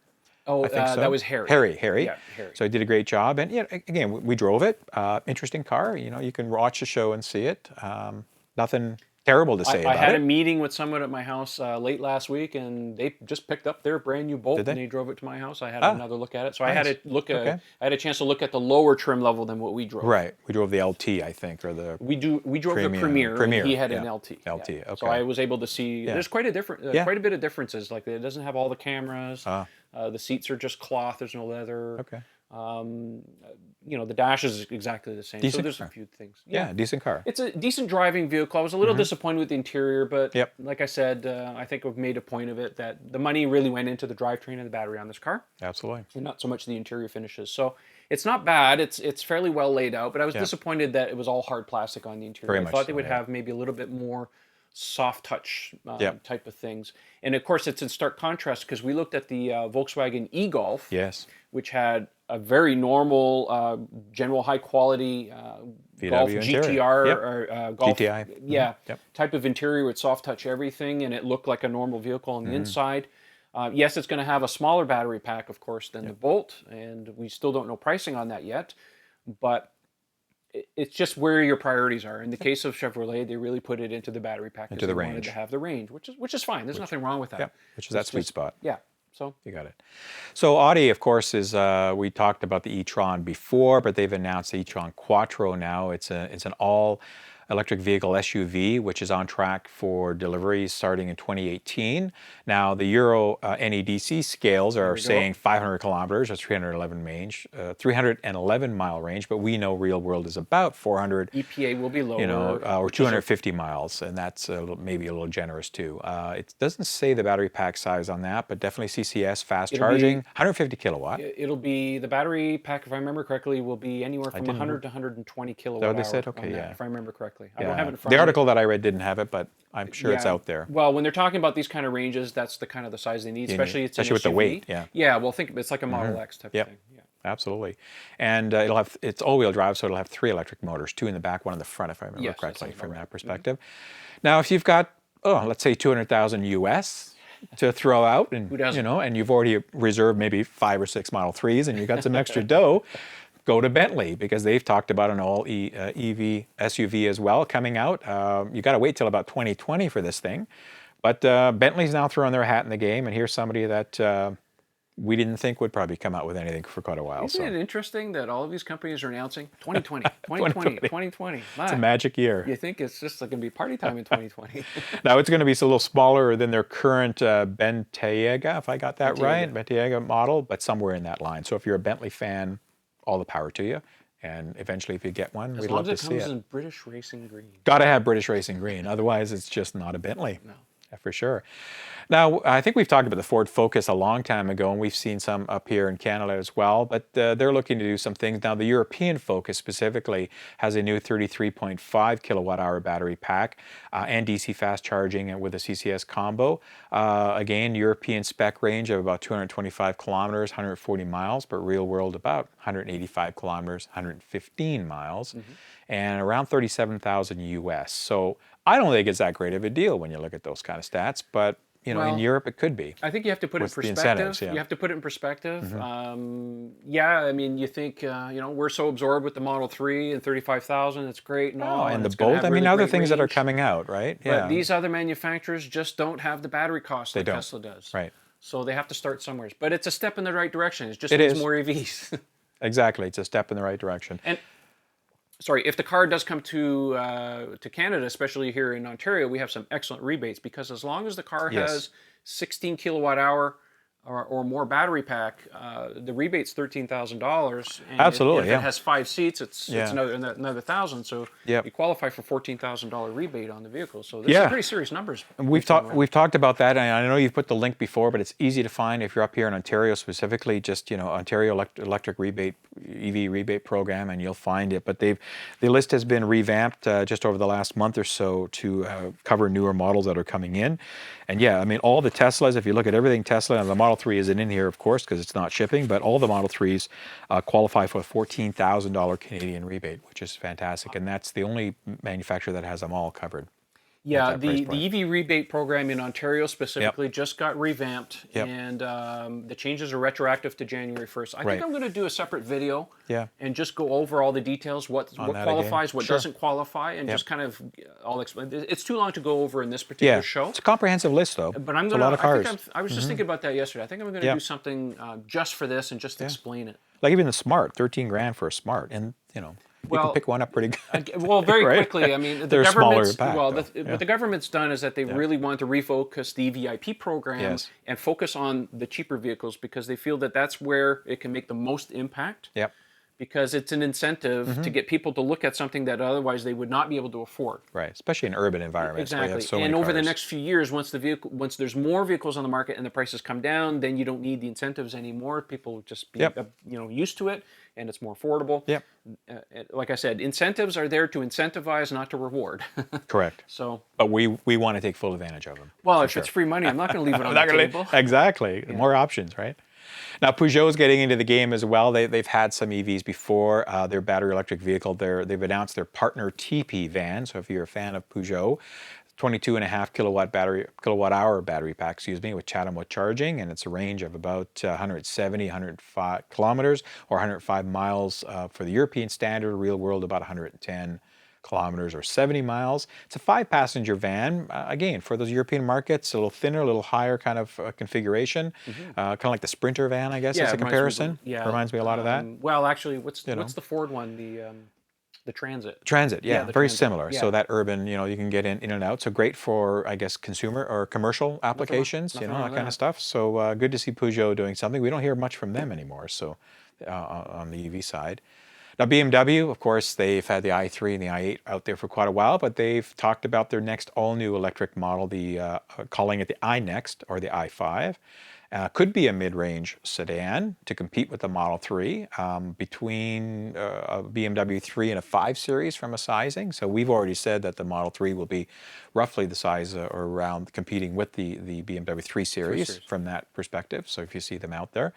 Speaker 1: Oh, I think so. That was Harry.
Speaker 2: Harry. Yeah, Harry. So I did a great job. And again, we drove it. Interesting car. You can watch the show and see it. Nothing terrible to say about it.
Speaker 1: I had a meeting with someone at my house late last week, and they just picked up their brand new Bolt and they drove it to my house. I had another look at it. So nice. I had a chance to look at the lower trim level than what we drove.
Speaker 2: Right. We drove the LT, I think, or the
Speaker 1: we drove the Premier. And he had an LT.
Speaker 2: LT. Okay.
Speaker 1: So I was able to see. There's quite a bit of differences. Like, it doesn't have all the cameras. The seats are just cloth. There's no leather.
Speaker 2: Okay.
Speaker 1: The dash is exactly the same.
Speaker 2: Decent
Speaker 1: so there's
Speaker 2: car.
Speaker 1: A few things.
Speaker 2: Yeah, decent car.
Speaker 1: It's a decent driving vehicle. I was a little disappointed with the interior, but like I said, I think I've made a point of it that the money really went into the drivetrain and the battery on this car.
Speaker 2: Absolutely.
Speaker 1: And not so much the interior finishes. So it's not bad. It's fairly well laid out, but I was disappointed that it was all hard plastic on the interior. I thought they would have maybe a little bit more soft touch type of things. And of course, it's in stark contrast because we looked at the Volkswagen e-Golf, which had a very normal, general high quality Golf GTR or Golf
Speaker 2: GTI.
Speaker 1: Type of interior with soft touch everything, and it looked like a normal vehicle on the inside. Yes, it's going to have a smaller battery pack, of course, than the Bolt, and we still don't know pricing on that yet, but it's just where your priorities are. In the case of Chevrolet, they really put it into the battery pack
Speaker 2: into the range.
Speaker 1: They wanted to have the range, which is fine. There's nothing wrong with that.
Speaker 2: Which is that sweet spot.
Speaker 1: Yeah. So
Speaker 2: you got it. So Audi, of course, is we talked about the e-tron before, but they've announced the e-tron Quattro now. It's an all electric vehicle SUV, which is on track for deliveries starting in 2018. Now, the Euro NEDC scales are saying 500 kilometers or 311 mile range, but we know real world is about 400.
Speaker 1: EPA will be lower.
Speaker 2: Or 250 miles, and that's maybe a little generous too. It doesn't say the battery pack size on that, but definitely CCS, fast charging, 150 kilowatt.
Speaker 1: It'll be, the battery pack, if I remember correctly, will be anywhere from 100 to 120 kilowatt hour.
Speaker 2: They said? Okay, yeah.
Speaker 1: If I remember correctly. I don't have it in front of me.
Speaker 2: The article that I read didn't have it, but I'm sure it's out there.
Speaker 1: Well, when they're talking about these kind of ranges, that's the kind of the size they need, especially
Speaker 2: with the weight.
Speaker 1: Yeah, well, think it's like a Model X type of thing. Yeah.
Speaker 2: Absolutely. And it's all-wheel drive, so it'll have 3 electric motors, 2 in the back, 1 in the front, if I remember correctly, from that perspective. Now, if you've got, let's say 200,000 US to throw out, and and you've already reserved maybe 5 or 6 Model 3s, and you've got some extra dough, go to Bentley, because they've talked about an all-EV SUV as well coming out. You got to wait till about 2020 for this thing, but Bentley's now throwing their hat in the game, and here's somebody that we didn't think would probably come out with anything for quite a while.
Speaker 1: Isn't it interesting that all of these companies are announcing 2020, 2020, 2020?
Speaker 2: It's a magic year.
Speaker 1: You think it's just going to be party time in 2020.
Speaker 2: Now, it's going to be a little smaller than their current BENTAYA, if I got that right, BENTAYA model, but somewhere in that line. So if you're a Bentley fan, all the power to you. And eventually, if you get one, we'd love to see it.
Speaker 1: As long as it comes in British Racing Green.
Speaker 2: Got to have British Racing Green. Otherwise, it's just not a Bentley.
Speaker 1: No.
Speaker 2: For sure. Now, I think we've talked about the Ford Focus a long time ago, and we've seen some up here in Canada as well, but they're looking to do some things. Now, the European Focus specifically has a new 33.5 kilowatt hour battery pack and DC fast charging with a CCS combo. Again, European spec range of about 225 kilometers, 140 miles, but real world about 185 kilometers, 115 miles, and around 37,000 US. So I don't think it's that great of a deal when you look at those kind of stats, but in Europe it could be.
Speaker 1: I think you have to put it in perspective. You have to put it in perspective. Yeah, I mean, you think we're so absorbed with the Model 3 and 35,000. It's great,
Speaker 2: and the Bolt. I mean, other things that are coming out, right?
Speaker 1: Yeah. But these other manufacturers just don't have the battery cost that Tesla does.
Speaker 2: Right.
Speaker 1: So they have to start somewhere. But it's a step in the right direction. It just needs more EVs.
Speaker 2: Exactly, it's a step in the right direction.
Speaker 1: And sorry, if the car does come to Canada, especially here in Ontario, we have some excellent rebates, because as long as the car has 16 kilowatt hour or more battery pack, the rebate's $13,000.
Speaker 2: Absolutely,
Speaker 1: if it has 5 seats, it's another $1,000. So you qualify for $14,000 rebate on the vehicle. So this is pretty serious numbers.
Speaker 2: We've talked about that, and I know you've put the link before, but it's easy to find if you're up here in Ontario specifically. Just Ontario Electric Rebate EV rebate program, and you'll find it. But the list has been revamped just over the last month or so to cover newer models that are coming in. And I mean, all the Teslas, if you look at everything Tesla, and the Model 3 isn't in here, of course, because it's not shipping, but all the Model 3s qualify for a $14,000 Canadian rebate, which is fantastic. And that's the only manufacturer that has them all covered.
Speaker 1: Yeah, the EV rebate program in Ontario specifically just got revamped, and the changes are retroactive to January 1st. I think I'm going to do a separate video and just go over all the details, what qualifies, what doesn't qualify, and just kind of all explain. It's too long to go over in this particular show.
Speaker 2: It's a comprehensive list, though.
Speaker 1: But I'm going to. I was just thinking about that yesterday. I think I'm going to do something just for this and just explain it.
Speaker 2: Like even the Smart, $13,000 for a Smart, and you can pick one up pretty good.
Speaker 1: Well, very quickly. I mean, the government's what the government's done is that they really want to refocus the EVIP program and focus on the cheaper vehicles, because they feel that that's where it can make the most impact. Because it's an incentive to get people to look at something that otherwise they would not be able to afford.
Speaker 2: Right, especially in urban environments.
Speaker 1: Exactly.
Speaker 2: Where you have so many
Speaker 1: over
Speaker 2: cars.
Speaker 1: the next few years, once there's more vehicles on the market and the prices come down, then you don't need the incentives anymore. People will just be used to it, and it's more affordable. Like I said, incentives are there to incentivize, not to reward.
Speaker 2: Correct.
Speaker 1: So,
Speaker 2: but we want to take full advantage of them.
Speaker 1: Well, if it's free money, I'm not going to leave it on the table.
Speaker 2: Exactly. More options, right? Now, Peugeot's getting into the game as well. They've had some EVs before. Their battery electric vehicle, they've announced their partner TEPEE van. So if you're a fan of Peugeot, 22.5 kilowatt hour battery pack, with Chatham charging, and it's a range of about 170, 105 kilometers or 105 miles for the European standard, real world about 110 kilometers or 70 miles. It's a 5-passenger van, again, for those European markets, a little thinner, a little higher kind of configuration, kind of like the Sprinter van, I guess, as a comparison. Reminds me a lot of that.
Speaker 1: Well, actually, what's the Ford one? The The Transit.
Speaker 2: Transit, yeah,
Speaker 1: the
Speaker 2: very
Speaker 1: Transit.
Speaker 2: similar.
Speaker 1: Yeah.
Speaker 2: So that urban, you can get in and out. So great for, I guess, consumer or commercial applications,
Speaker 1: nothing
Speaker 2: that
Speaker 1: wrong with
Speaker 2: kind of
Speaker 1: that.
Speaker 2: stuff. So good to see Peugeot doing something. We don't hear much from them anymore. So on the EV side. Now BMW, of course, they've had the i3 and the i8 out there for quite a while, but they've talked about their next all-new electric model, calling it the iNext or the i5. Could be a mid-range sedan to compete with the Model 3, between a BMW 3 and a 5 Series from a sizing. So we've already said that the Model 3 will be roughly the size or around competing with the BMW 3 Series from that perspective. So if you see them out there.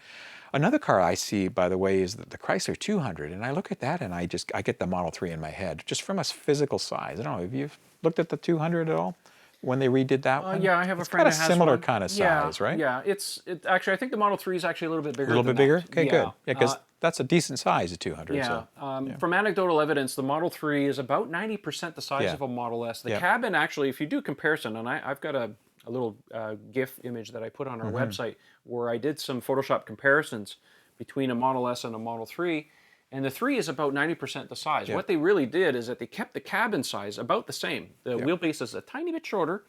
Speaker 2: Another car I see, by the way, is the Chrysler 200, and I look at that and I get the Model 3 in my head, just from a physical size. I don't know, have you looked at the 200 at all? When they redid that one?
Speaker 1: Yeah, I have a friend that has
Speaker 2: It's got a similar
Speaker 1: one.
Speaker 2: kind of size, right?
Speaker 1: Yeah, it's actually, I think the Model 3 is actually a little bit bigger.
Speaker 2: A little bit bigger? Okay, good. Yeah, because
Speaker 1: Yeah,
Speaker 2: that's a decent size, a 200.
Speaker 1: yeah.
Speaker 2: So.
Speaker 1: From anecdotal evidence, the Model 3 is about 90% the size of a Model S. The cabin, actually, if you do comparison, and I've got a little GIF image that I put on our website where I did some Photoshop comparisons between a Model S and a Model 3, and the 3 is about 90% the size. What they really did is that they kept the cabin size about the same. The wheelbase is a tiny bit shorter,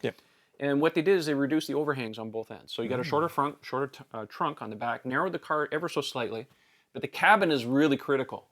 Speaker 1: and what they did is they reduced the overhangs on both ends. So you got a shorter front, shorter trunk on the back, narrowed the car ever so slightly, but the cabin is really critical.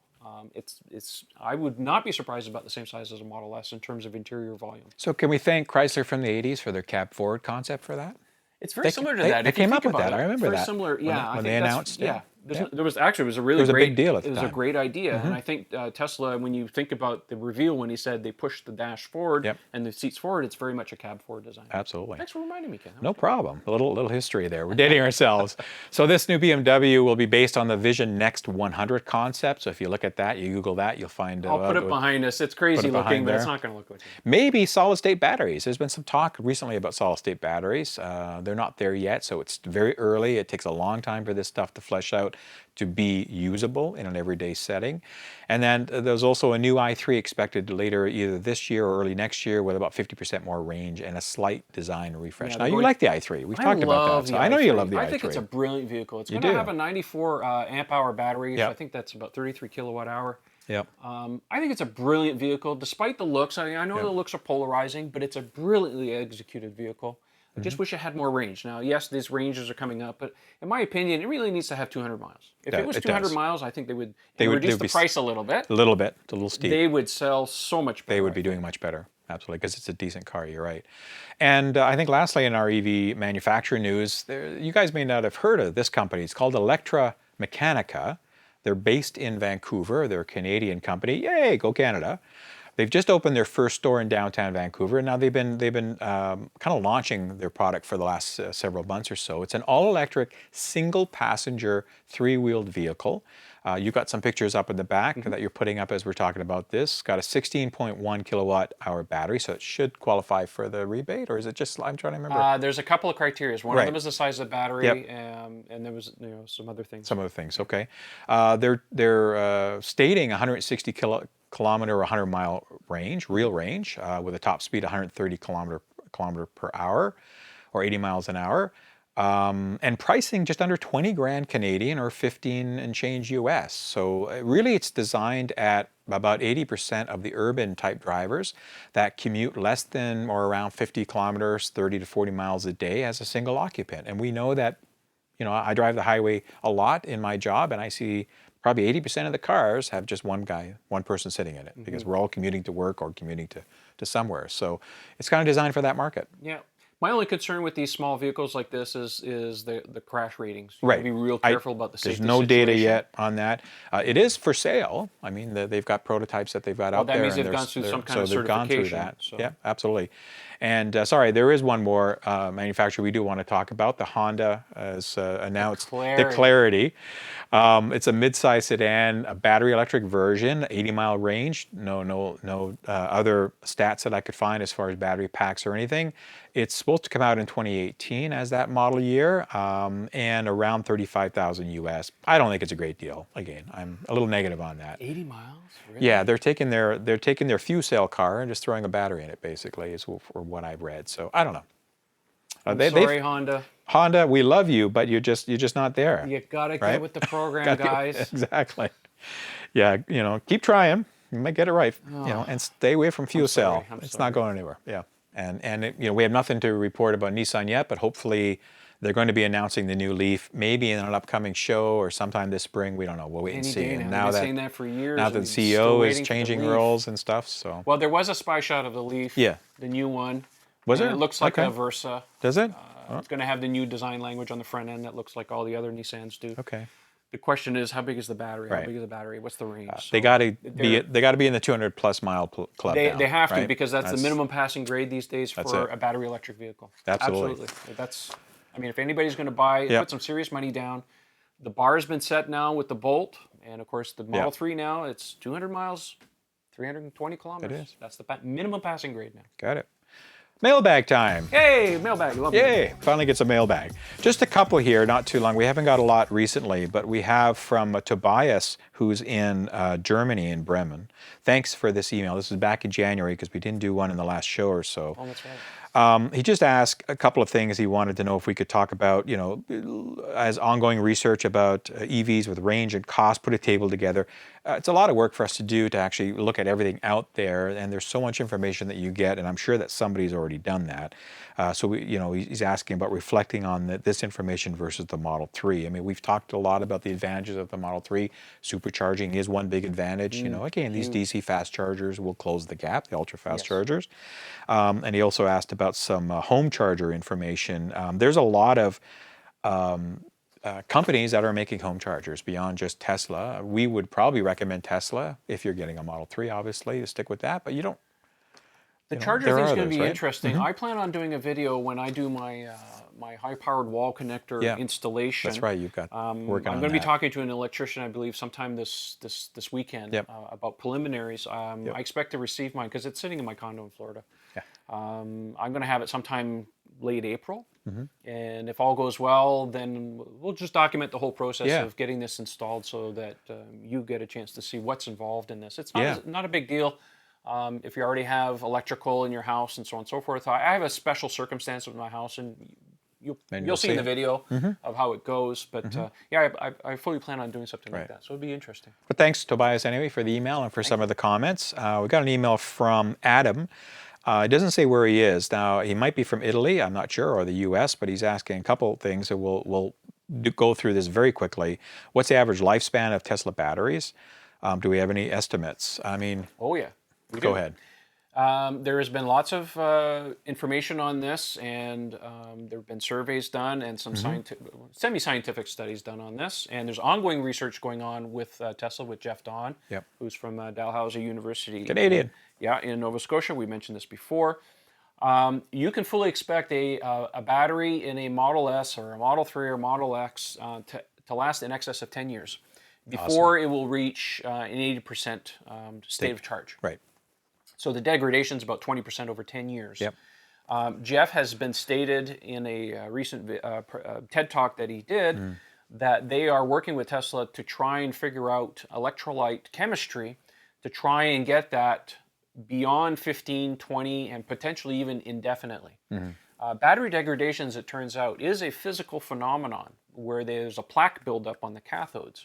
Speaker 1: I would not be surprised about the same size as a Model S in terms of interior volume.
Speaker 2: So can we thank Chrysler from the 80s for their cab forward concept for that?
Speaker 1: It's very similar to that.
Speaker 2: They came up with that. I remember
Speaker 1: very
Speaker 2: that.
Speaker 1: Similar, yeah.
Speaker 2: When they announced it.
Speaker 1: Yeah. There was actually, it was a really
Speaker 2: a
Speaker 1: great,
Speaker 2: big deal at the
Speaker 1: it was
Speaker 2: time.
Speaker 1: a great idea. And I think Tesla, when you think about the reveal, when he said they pushed the dash forward and the seats forward, it's very much a cab forward design.
Speaker 2: Absolutely.
Speaker 1: Thanks for reminding me, Ken.
Speaker 2: No problem. A little history there. We're dating ourselves. So this new BMW will be based on the Vision Next 100 concept. So if you look at that, you Google that, you'll find.
Speaker 1: I'll put it behind us. It's crazy looking, but it's not going to look like it.
Speaker 2: Maybe solid-state batteries. There's been some talk recently about solid-state batteries. They're not there yet, so it's very early. It takes a long time for this stuff to flesh out to be usable in an everyday setting. And then there's also a new i3 expected later either this year or early next year with about 50% more range and a slight design refresh. Now, you like the i3. We've talked about that. So I know you love the i3.
Speaker 1: I think it's a brilliant vehicle. It's going to have a 94 amp hour battery. So I think that's about 33 kilowatt hour.
Speaker 2: Yep.
Speaker 1: I think it's a brilliant vehicle, despite the looks. I know the looks are polarizing, but it's a brilliantly executed vehicle. I just wish it had more range. Now, yes, these ranges are coming up, but in my opinion, it really needs to have 200 miles. If it was 200 miles, I think they would reduce the price a little bit.
Speaker 2: A little bit. It's a little steep.
Speaker 1: They would sell so much better.
Speaker 2: They would be doing much better. Absolutely, because it's a decent car, you're right. And I think lastly in our EV manufacturer news, you guys may not have heard of this company. It's called Electra Mechanica. They're based in Vancouver. They're a Canadian company. Yay, go Canada. They've just opened their first store in downtown Vancouver, and now they've been kind of launching their product for the last several months or so. It's an all-electric, single-passenger, three-wheeled vehicle. You've got some pictures up in the back that you're putting up as we're talking about this. It's got a 16.1 kilowatt-hour battery, so it should qualify for the rebate, or is it just? I'm trying to remember.
Speaker 1: There's a couple of criteria. One of them is the size of the battery, and there was some other things.
Speaker 2: Some other things. Okay. They're stating 160 kilometer or 100 mile range, real range, with a top speed 130 kilometer per hour or 80 miles an hour, and pricing just under 20 grand Canadian or 15 and change US. So really it's designed at about 80% of the urban type drivers that commute less than or around 50 kilometers, 30 to 40 miles a day as a single occupant. And we know that, I drive the highway a lot in my job, and I see probably 80% of the cars have just one person sitting in it, because we're all commuting to work or commuting to somewhere. So it's kind of designed for that market.
Speaker 1: Yeah. My only concern with these small vehicles like this is the crash ratings. You
Speaker 2: Right.
Speaker 1: have to be real careful about the safety
Speaker 2: There's no
Speaker 1: situation.
Speaker 2: data yet on that. It is for sale. I mean, they've got prototypes that they've got out there.
Speaker 1: That means
Speaker 2: and
Speaker 1: they've gone through some kind of
Speaker 2: so they've gone through
Speaker 1: certification.
Speaker 2: that.
Speaker 1: So.
Speaker 2: Yeah, absolutely. And sorry, there is one more manufacturer we do want to talk about. The Honda has announced the Clarity. It's a mid-size sedan, a battery electric version, 80-mile range. No other stats that I could find as far as battery packs or anything. It's supposed to come out in 2018 as that model year, and around 35,000 US. I don't think it's a great deal. Again, I'm a little negative on that.
Speaker 1: 80 miles? Really?
Speaker 2: Yeah, they're taking their fuel cell car and just throwing a battery in it, basically, is for what I've read. So I don't know.
Speaker 1: Sorry, Honda.
Speaker 2: Honda, we love you, but you're just not there.
Speaker 1: You gotta get with the program, guys.
Speaker 2: Exactly. Yeah, keep trying. You might get it right, and stay away from fuel cell. It's not going anywhere. Yeah. And we have nothing to report about Nissan yet, but hopefully they're going to be announcing the new Leaf maybe in an upcoming show or sometime this spring. We don't know. We'll wait and see. And
Speaker 1: now that, saying that for years,
Speaker 2: now that the CEO is changing roles and stuff. So
Speaker 1: well, there was a spy shot of the Leaf, the new one.
Speaker 2: Was there?
Speaker 1: It looks like a Versa.
Speaker 2: Does it?
Speaker 1: It's going to have the new design language on the front end that looks like all the other Nissans do.
Speaker 2: Okay.
Speaker 1: The question is, how big is the battery? How big is the battery? What's the range?
Speaker 2: They got to be in the 200+ mile club.
Speaker 1: They have to, because that's the minimum passing grade these days for a battery electric vehicle.
Speaker 2: Absolutely.
Speaker 1: I mean, if anybody's going to buy, put some serious money down. The bar has been set now with the Bolt, and of course the Model 3 now, it's 200 miles, 320 kilometers.
Speaker 2: It is.
Speaker 1: That's the minimum passing grade now.
Speaker 2: Got it. Mailbag time.
Speaker 1: Hey, mailbag. Love
Speaker 2: Yay, finally gets a mailbag. Just a couple here, not too long. We haven't got a lot recently, but we have from Tobias, who's in Germany, in Bremen. Thanks for this email. This is back in January because we didn't do one in the last show or so.
Speaker 1: Oh, that's right.
Speaker 2: He just asked a couple of things. He wanted to know if we could talk about, as ongoing research about EVs with range and cost, put a table together. It's a lot of work for us to do to actually look at everything out there, and there's so much information that you get, and I'm sure that somebody's already done that. So he's asking about reflecting on this information versus the Model 3. I mean, we've talked a lot about the advantages of the Model 3. Supercharging is one big advantage. Again, these DC fast chargers will close the gap, the ultra fast chargers. And he also asked about some home charger information. There's a lot of companies that are making home chargers beyond just Tesla. We would probably recommend Tesla if you're getting a Model 3, obviously, to stick with that, but you don't.
Speaker 1: The charger thing is going to be interesting. I plan on doing a video when I do my my high-powered wall connector installation.
Speaker 2: That's right. You've got working on that.
Speaker 1: I'm going to be talking to an electrician, I believe, sometime this weekend about preliminaries. I expect to receive mine because it's sitting in my condo in Florida. I'm going to have it sometime late April. And if all goes well, then we'll just document the whole process of getting this installed so that you get a chance to see what's involved in this. It's not a big deal. If you already have electrical in your house and so on and so forth. I have a special circumstance with my house, and you'll see in the video of how it goes. But I fully plan on doing something like that. So it'll be interesting.
Speaker 2: But thanks, Tobias, anyway, for the email and for some of the comments. We got an email from Adam. It doesn't say where he is. Now, he might be from Italy, I'm not sure, or the U.S., but he's asking a couple things, and we'll go through this very quickly. What's the average lifespan of Tesla batteries? Do we have any estimates? I mean...
Speaker 1: Oh, yeah.
Speaker 2: Go ahead.
Speaker 1: There has been lots of information on this, and there have been surveys done and some semi-scientific studies done on this. And there's ongoing research going on with Tesla, with Jeff Dawn, who's from Dalhousie University.
Speaker 2: Canadian.
Speaker 1: In Nova Scotia. We mentioned this before. You can fully expect a battery in a Model S or a Model 3 or Model X to last in excess of 10 years before it will reach an 80% state of charge.
Speaker 2: Right.
Speaker 1: So the degradation is about 20% over 10 years. Jeff has been stated in a recent TED Talk that he did that they are working with Tesla to try and figure out electrolyte chemistry to try and get that beyond 15, 20, and potentially even indefinitely. Battery degradation, as it turns out, is a physical phenomenon where there's a plaque buildup on the cathodes.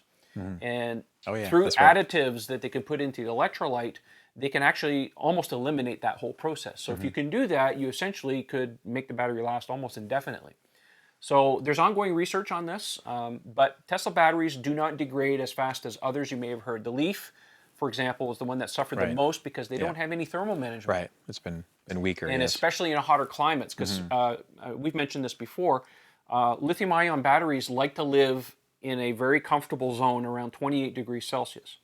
Speaker 1: And through additives that they can put into the electrolyte, they can actually almost eliminate that whole process. So if you can do that, you essentially could make the battery last almost indefinitely. So there's ongoing research on this, but Tesla batteries do not degrade as fast as others you may have heard. The Leaf, for example, was the one that suffered the most because they don't have any thermal management.
Speaker 2: Right, it's been weaker.
Speaker 1: And especially in hotter climates, because we've mentioned this before, lithium-ion batteries like to live in a very comfortable zone around 28 degrees Celsius.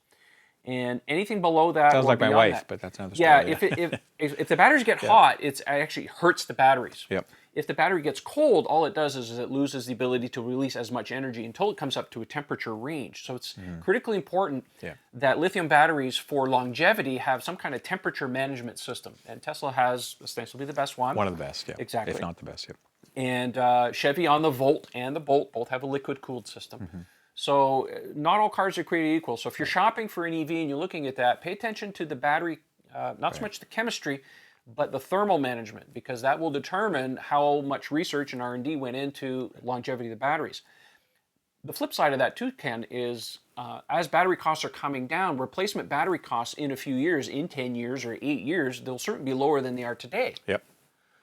Speaker 1: And anything below that...
Speaker 2: Sounds like my wife, but that's another story.
Speaker 1: If the batteries get hot, it actually hurts the batteries. If the battery gets cold, all it does is it loses the ability to release as much energy until it comes up to a temperature range. So it's critically important that lithium batteries for longevity have some kind of temperature management system. And Tesla has ostensibly the best one.
Speaker 2: One of the best,
Speaker 1: Exactly.
Speaker 2: If not the best,
Speaker 1: And CHEVY on the Volt and the Bolt both have a liquid-cooled system. So not all cars are created equal. So if you're shopping for an EV and you're looking at that, pay attention to the battery, not so much the chemistry, but the thermal management, because that will determine how much research and R&D went into longevity of the batteries. The flip side of that too, Ken, is as battery costs are coming down, replacement battery costs in a few years, in 10 years or 8 years, they'll certainly be lower than they are today.
Speaker 2: Yep,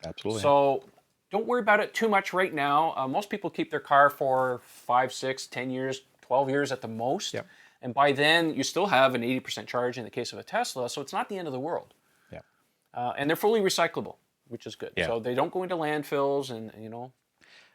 Speaker 2: absolutely.
Speaker 1: So don't worry about it too much right now. Most people keep their car for 5, 6, 10 years, 12 years at the most.
Speaker 2: Yep.
Speaker 1: And by then, you still have an 80% charge in the case of a Tesla, so it's not the end of the world.
Speaker 2: Yep.
Speaker 1: And they're fully recyclable, which is good.
Speaker 2: Yeah.
Speaker 1: So they don't go into landfills, and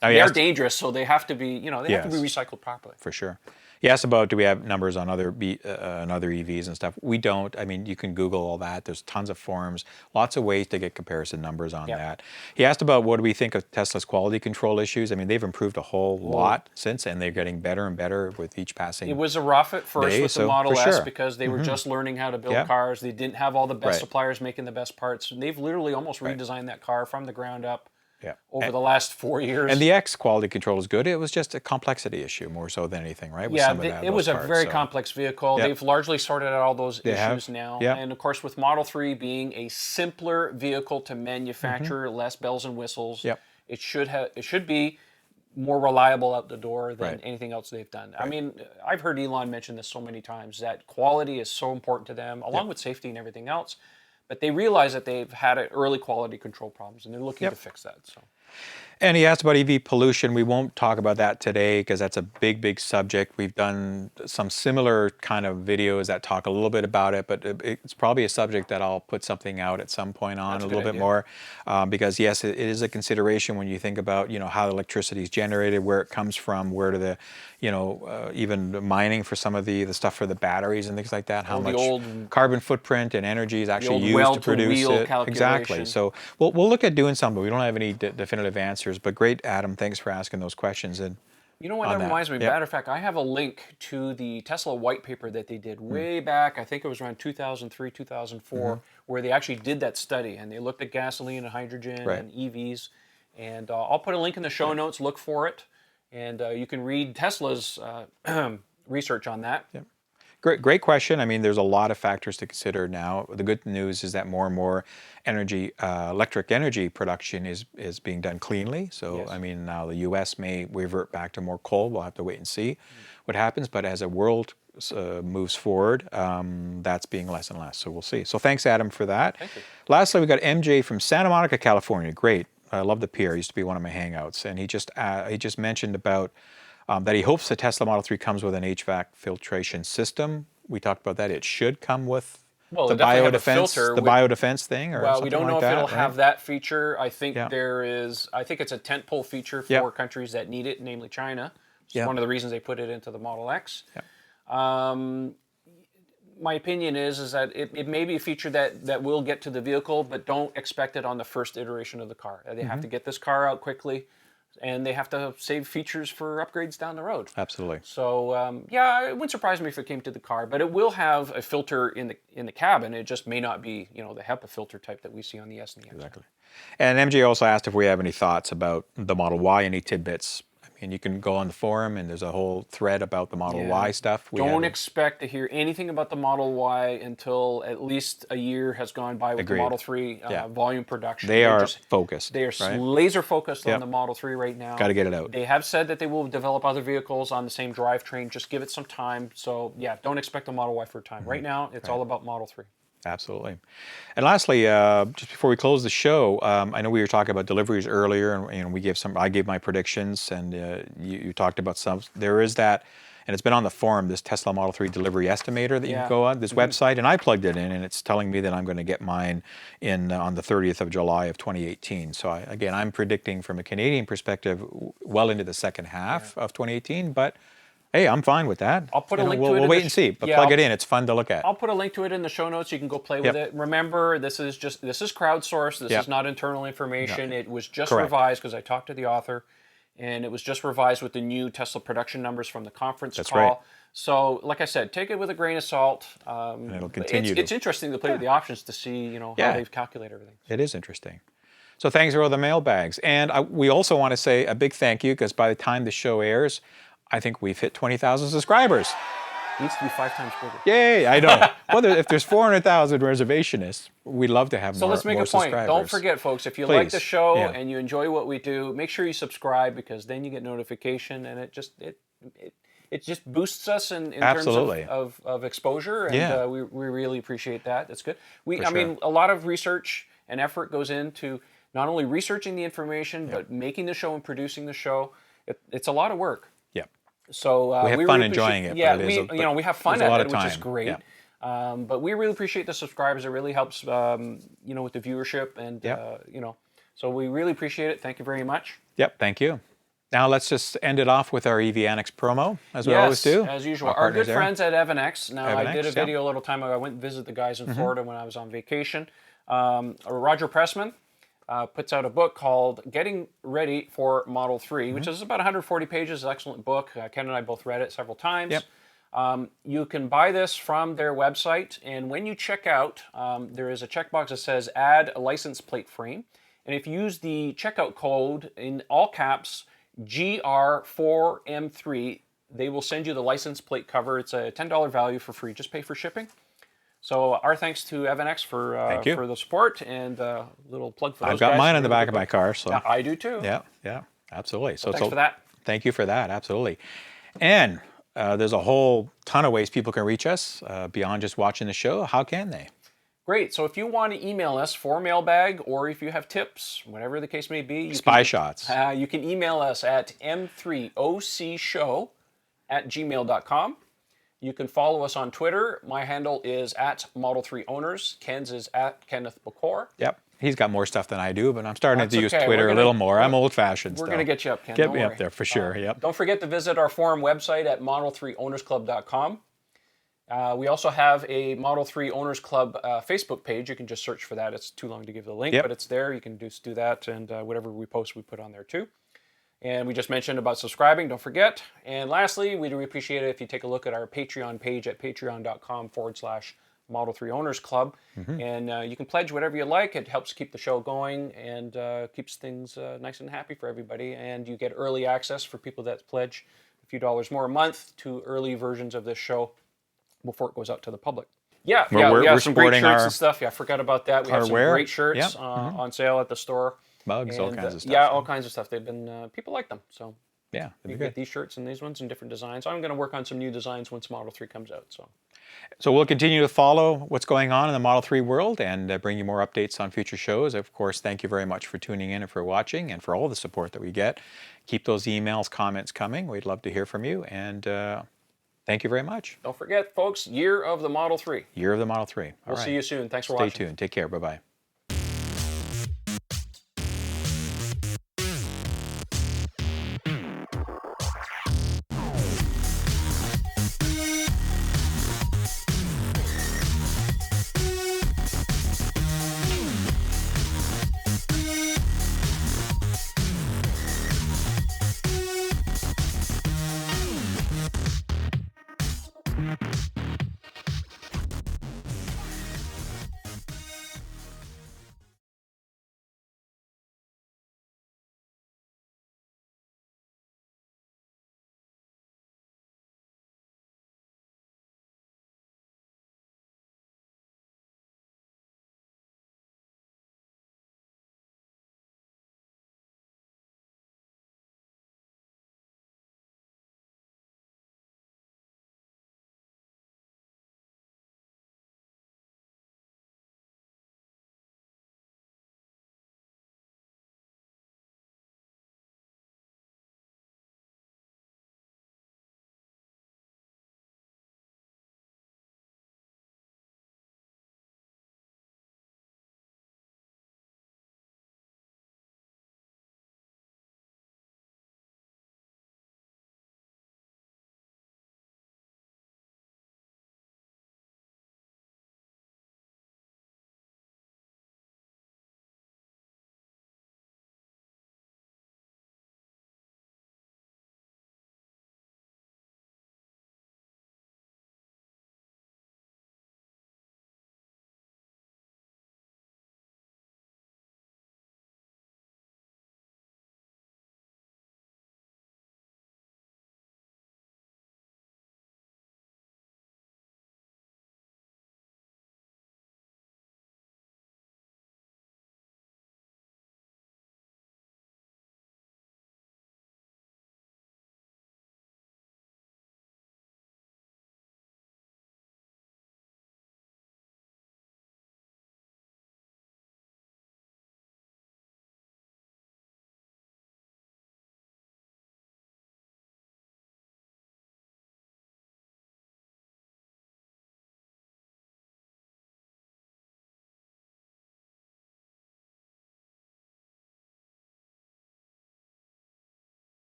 Speaker 2: Now,
Speaker 1: they are dangerous, so they have to be, they have to be
Speaker 2: Yes.
Speaker 1: recycled properly.
Speaker 2: For sure. You asked about do we have numbers on other EVs and stuff. We don't. I mean, you can Google all that. There's tons of forums, lots of ways to get comparison numbers on that. He asked about what do we think of Tesla's quality control issues. I mean, they've improved a whole lot since, and they're getting better and better with each passing.
Speaker 1: It was a rough at first
Speaker 2: day,
Speaker 1: with the
Speaker 2: so,
Speaker 1: Model
Speaker 2: for
Speaker 1: S
Speaker 2: sure.
Speaker 1: because they were just learning how to build cars. They didn't have all the best suppliers making the best parts. And they've literally almost redesigned that car from the ground up. Over the last 4 years.
Speaker 2: And the X quality control is good. It was just a complexity issue more so than anything, right? With some of
Speaker 1: it was a very complex vehicle. They've largely sorted out all those issues now. And of course, with Model 3 being a simpler vehicle to manufacture, less bells and whistles, it should be more reliable out the door than anything else they've done. I mean, I've heard Elon mention this so many times that quality is so important to them, along with safety and everything else. But they realize that they've had early quality control problems, and they're looking to fix that. So.
Speaker 2: And he asked about EV pollution. We won't talk about that today because that's a big, big subject. We've done some similar kind of videos that talk a little bit about it, but it's probably a subject that I'll put something out at some point on a little bit more. Because yes, it is a consideration when you think about, how electricity is generated, where it comes from, where to the, even mining for some of the stuff for the batteries and things like that, how much carbon footprint and energy is actually used to produce it. Exactly. So we'll look at doing some, but we don't have any definitive answers. But great, Adam. Thanks for asking those questions. And
Speaker 1: you know what that reminds me? Matter of fact, I have a link to the Tesla white paper that they did way back. I think it was around 2003, 2004, where they actually did that study and they looked at gasoline and hydrogen and EVs. And I'll put a link in the show notes. Look for it, and you can read Tesla's research on that.
Speaker 2: Great question. I mean, there's a lot of factors to consider now. The good news is that more and more electric energy production is being done cleanly. So, I mean, now the U.S. may revert back to more coal. We'll have to wait and see what happens. But as the world moves forward, that's being less and less. So we'll see. So thanks, Adam, for that.
Speaker 1: Thank you.
Speaker 2: Lastly, we got MJ from Santa Monica, California. Great. I love the pier. It used to be one of my hangouts. And he just mentioned about that he hopes the Tesla Model 3 comes with an HVAC filtration system. We talked about that. It should come with the biodefense thing, or
Speaker 1: well, we don't know
Speaker 2: like
Speaker 1: if
Speaker 2: that,
Speaker 1: it'll have that feature. I think I think it's a tentpole feature for countries that need it, namely China. It's one of the reasons they put it into the Model X. My opinion is that it may be a feature that will get to the vehicle, but don't expect it on the first iteration of the car. They have to get this car out quickly, and they have to save features for upgrades down the road.
Speaker 2: Absolutely.
Speaker 1: So it wouldn't surprise me if it came to the car, but it will have a filter in the cabin. It just may not be the HEPA filter type that we see on the S and the X.
Speaker 2: Exactly. And MJ also asked if we have any thoughts about the Model Y, any tidbits. And you can go on the forum, and there's a whole thread about the Model Y stuff.
Speaker 1: Don't expect to hear anything about the Model Y until at least a year has gone by with the Model 3 volume production.
Speaker 2: They're are focused.
Speaker 1: They are laser focused on the Model 3 right now.
Speaker 2: Got to get it out.
Speaker 1: They have said that they will develop other vehicles on the same drivetrain. Just give it some time. So, don't expect a Model Y for a time. Right now, it's all about Model 3.
Speaker 2: Absolutely. And lastly, just before we close the show, I know we were talking about deliveries earlier, and I gave my predictions, and you talked about some. There is that, and it's been on the forum, this Tesla Model 3 delivery estimator that you can go on, this website, and I plugged it in, and it's telling me that I'm going to get mine in on the 30th of July of 2018. So I'm predicting from a Canadian perspective well into the second half of 2018, but hey, I'm fine with that.
Speaker 1: I'll put a link to it.
Speaker 2: We'll wait and see, but plug it in. It's fun to look at.
Speaker 1: I'll put a link to it in the show notes. You can go play with it. Remember, this is crowdsourced. This is not internal information. It was just revised because I talked to the author, and it was just revised with the new Tesla production numbers from the conference call.
Speaker 2: Right.
Speaker 1: So, like I said, take it with a grain of salt.
Speaker 2: And it'll continue.
Speaker 1: It's interesting to play with the options to see, how they've calculated everything.
Speaker 2: It is interesting. So thanks for all the mailbags. And we also want to say a big thank you, because by the time the show airs, I think we've hit 20,000 subscribers.
Speaker 1: It needs to be 5 times bigger.
Speaker 2: Yay, I know. Well, if there's 400,000 reservationists, we'd love to have more subscribers.
Speaker 1: So let's make a point. Don't forget, folks, if you like the show and you enjoy what we do, make sure you subscribe, because then you get notification, and it it just boosts us in terms
Speaker 2: Absolutely.
Speaker 1: of exposure, and we really appreciate that. That's good. I mean, a lot of research and effort goes into not only researching the information, but making the show and producing the show. It's a lot of work.
Speaker 2: Yeah.
Speaker 1: So
Speaker 2: we have fun enjoying it.
Speaker 1: Yeah, we have fun at it, which is great.
Speaker 2: Yeah.
Speaker 1: But we really appreciate the subscribers. It really helps, with the viewership, and so we really appreciate it. Thank you very much.
Speaker 2: Yep. Thank you. Now let's just end it off with our EV Annex promo, as we always do.
Speaker 1: As usual. Our good friends at EVIP. Now, I did a video a little time ago. I went and visited the guys in Florida when I was on vacation. Roger Pressman puts out a book called Getting Ready for Model 3, which is about 140 pages. Excellent book. Ken and I both read it several times.
Speaker 2: Yep.
Speaker 1: You can buy this from their website, and when you check out, there is a checkbox that says Add a License Plate Frame. And if you use the checkout code in all caps, GR4M3, they will send you the license plate cover. It's a $10 value for free. Just pay for shipping. So our thanks to EVIP for the support, and a little plug for those
Speaker 2: I've got
Speaker 1: guys.
Speaker 2: mine on the back of my car. So
Speaker 1: yeah, I do too.
Speaker 2: Yeah, absolutely. So
Speaker 1: thanks for that.
Speaker 2: Thank you for that, absolutely. And there's a whole ton of ways people can reach us beyond just watching the show. How can they?
Speaker 1: Great. So if you want to email us for mailbag, or if you have tips, whatever the case may be,
Speaker 2: shots.
Speaker 1: You can email us at m3ocshow@gmail.com. You can follow us on Twitter. My handle is @Model3Owners. Ken's is @KennethBacor.
Speaker 2: Yep. He's got more stuff than I do, but I'm starting to use Twitter a little more. I'm old-fashioned.
Speaker 1: We're going to get you up, Ken.
Speaker 2: Get me up there for sure. Yep.
Speaker 1: Don't forget to visit our forum website at Model3OwnersClub.com. We also have a Model 3 Owners Club Facebook page. You can just search for that. It's too long to give the link, but it's there. You can just do that, and whatever we post, we put on there too. And we just mentioned about subscribing. Don't forget. And lastly, we'd really appreciate it if you take a look at our Patreon page at patreon.com/Model 3 Owners Club. And you can pledge whatever you like. It helps keep the show going and keeps things nice and happy for everybody. And you get early access for people that pledge a few dollars more a month to early versions of this show before it goes out to the public. We have some great shirts and stuff. I forgot about that. We have some great shirts on sale at the store.
Speaker 2: Mugs, all kinds of stuff.
Speaker 1: Yeah, all kinds of stuff. They've been, people like them. So
Speaker 2: yeah,
Speaker 1: you get these shirts and these ones in different designs. I'm going to work on some new designs once Model 3 comes out.
Speaker 2: So we'll continue to follow what's going on in the Model 3 world and bring you more updates on future shows. Of course, thank you very much for tuning in and for watching and for all the support that we get. Keep those emails, comments coming. We'd love to hear from you. And thank you very much.
Speaker 1: Don't forget, folks, Year of the Model 3.
Speaker 2: Year of the Model 3.
Speaker 1: We'll see you soon. Thanks for watching.
Speaker 2: Stay tuned. Take care. Bye-bye.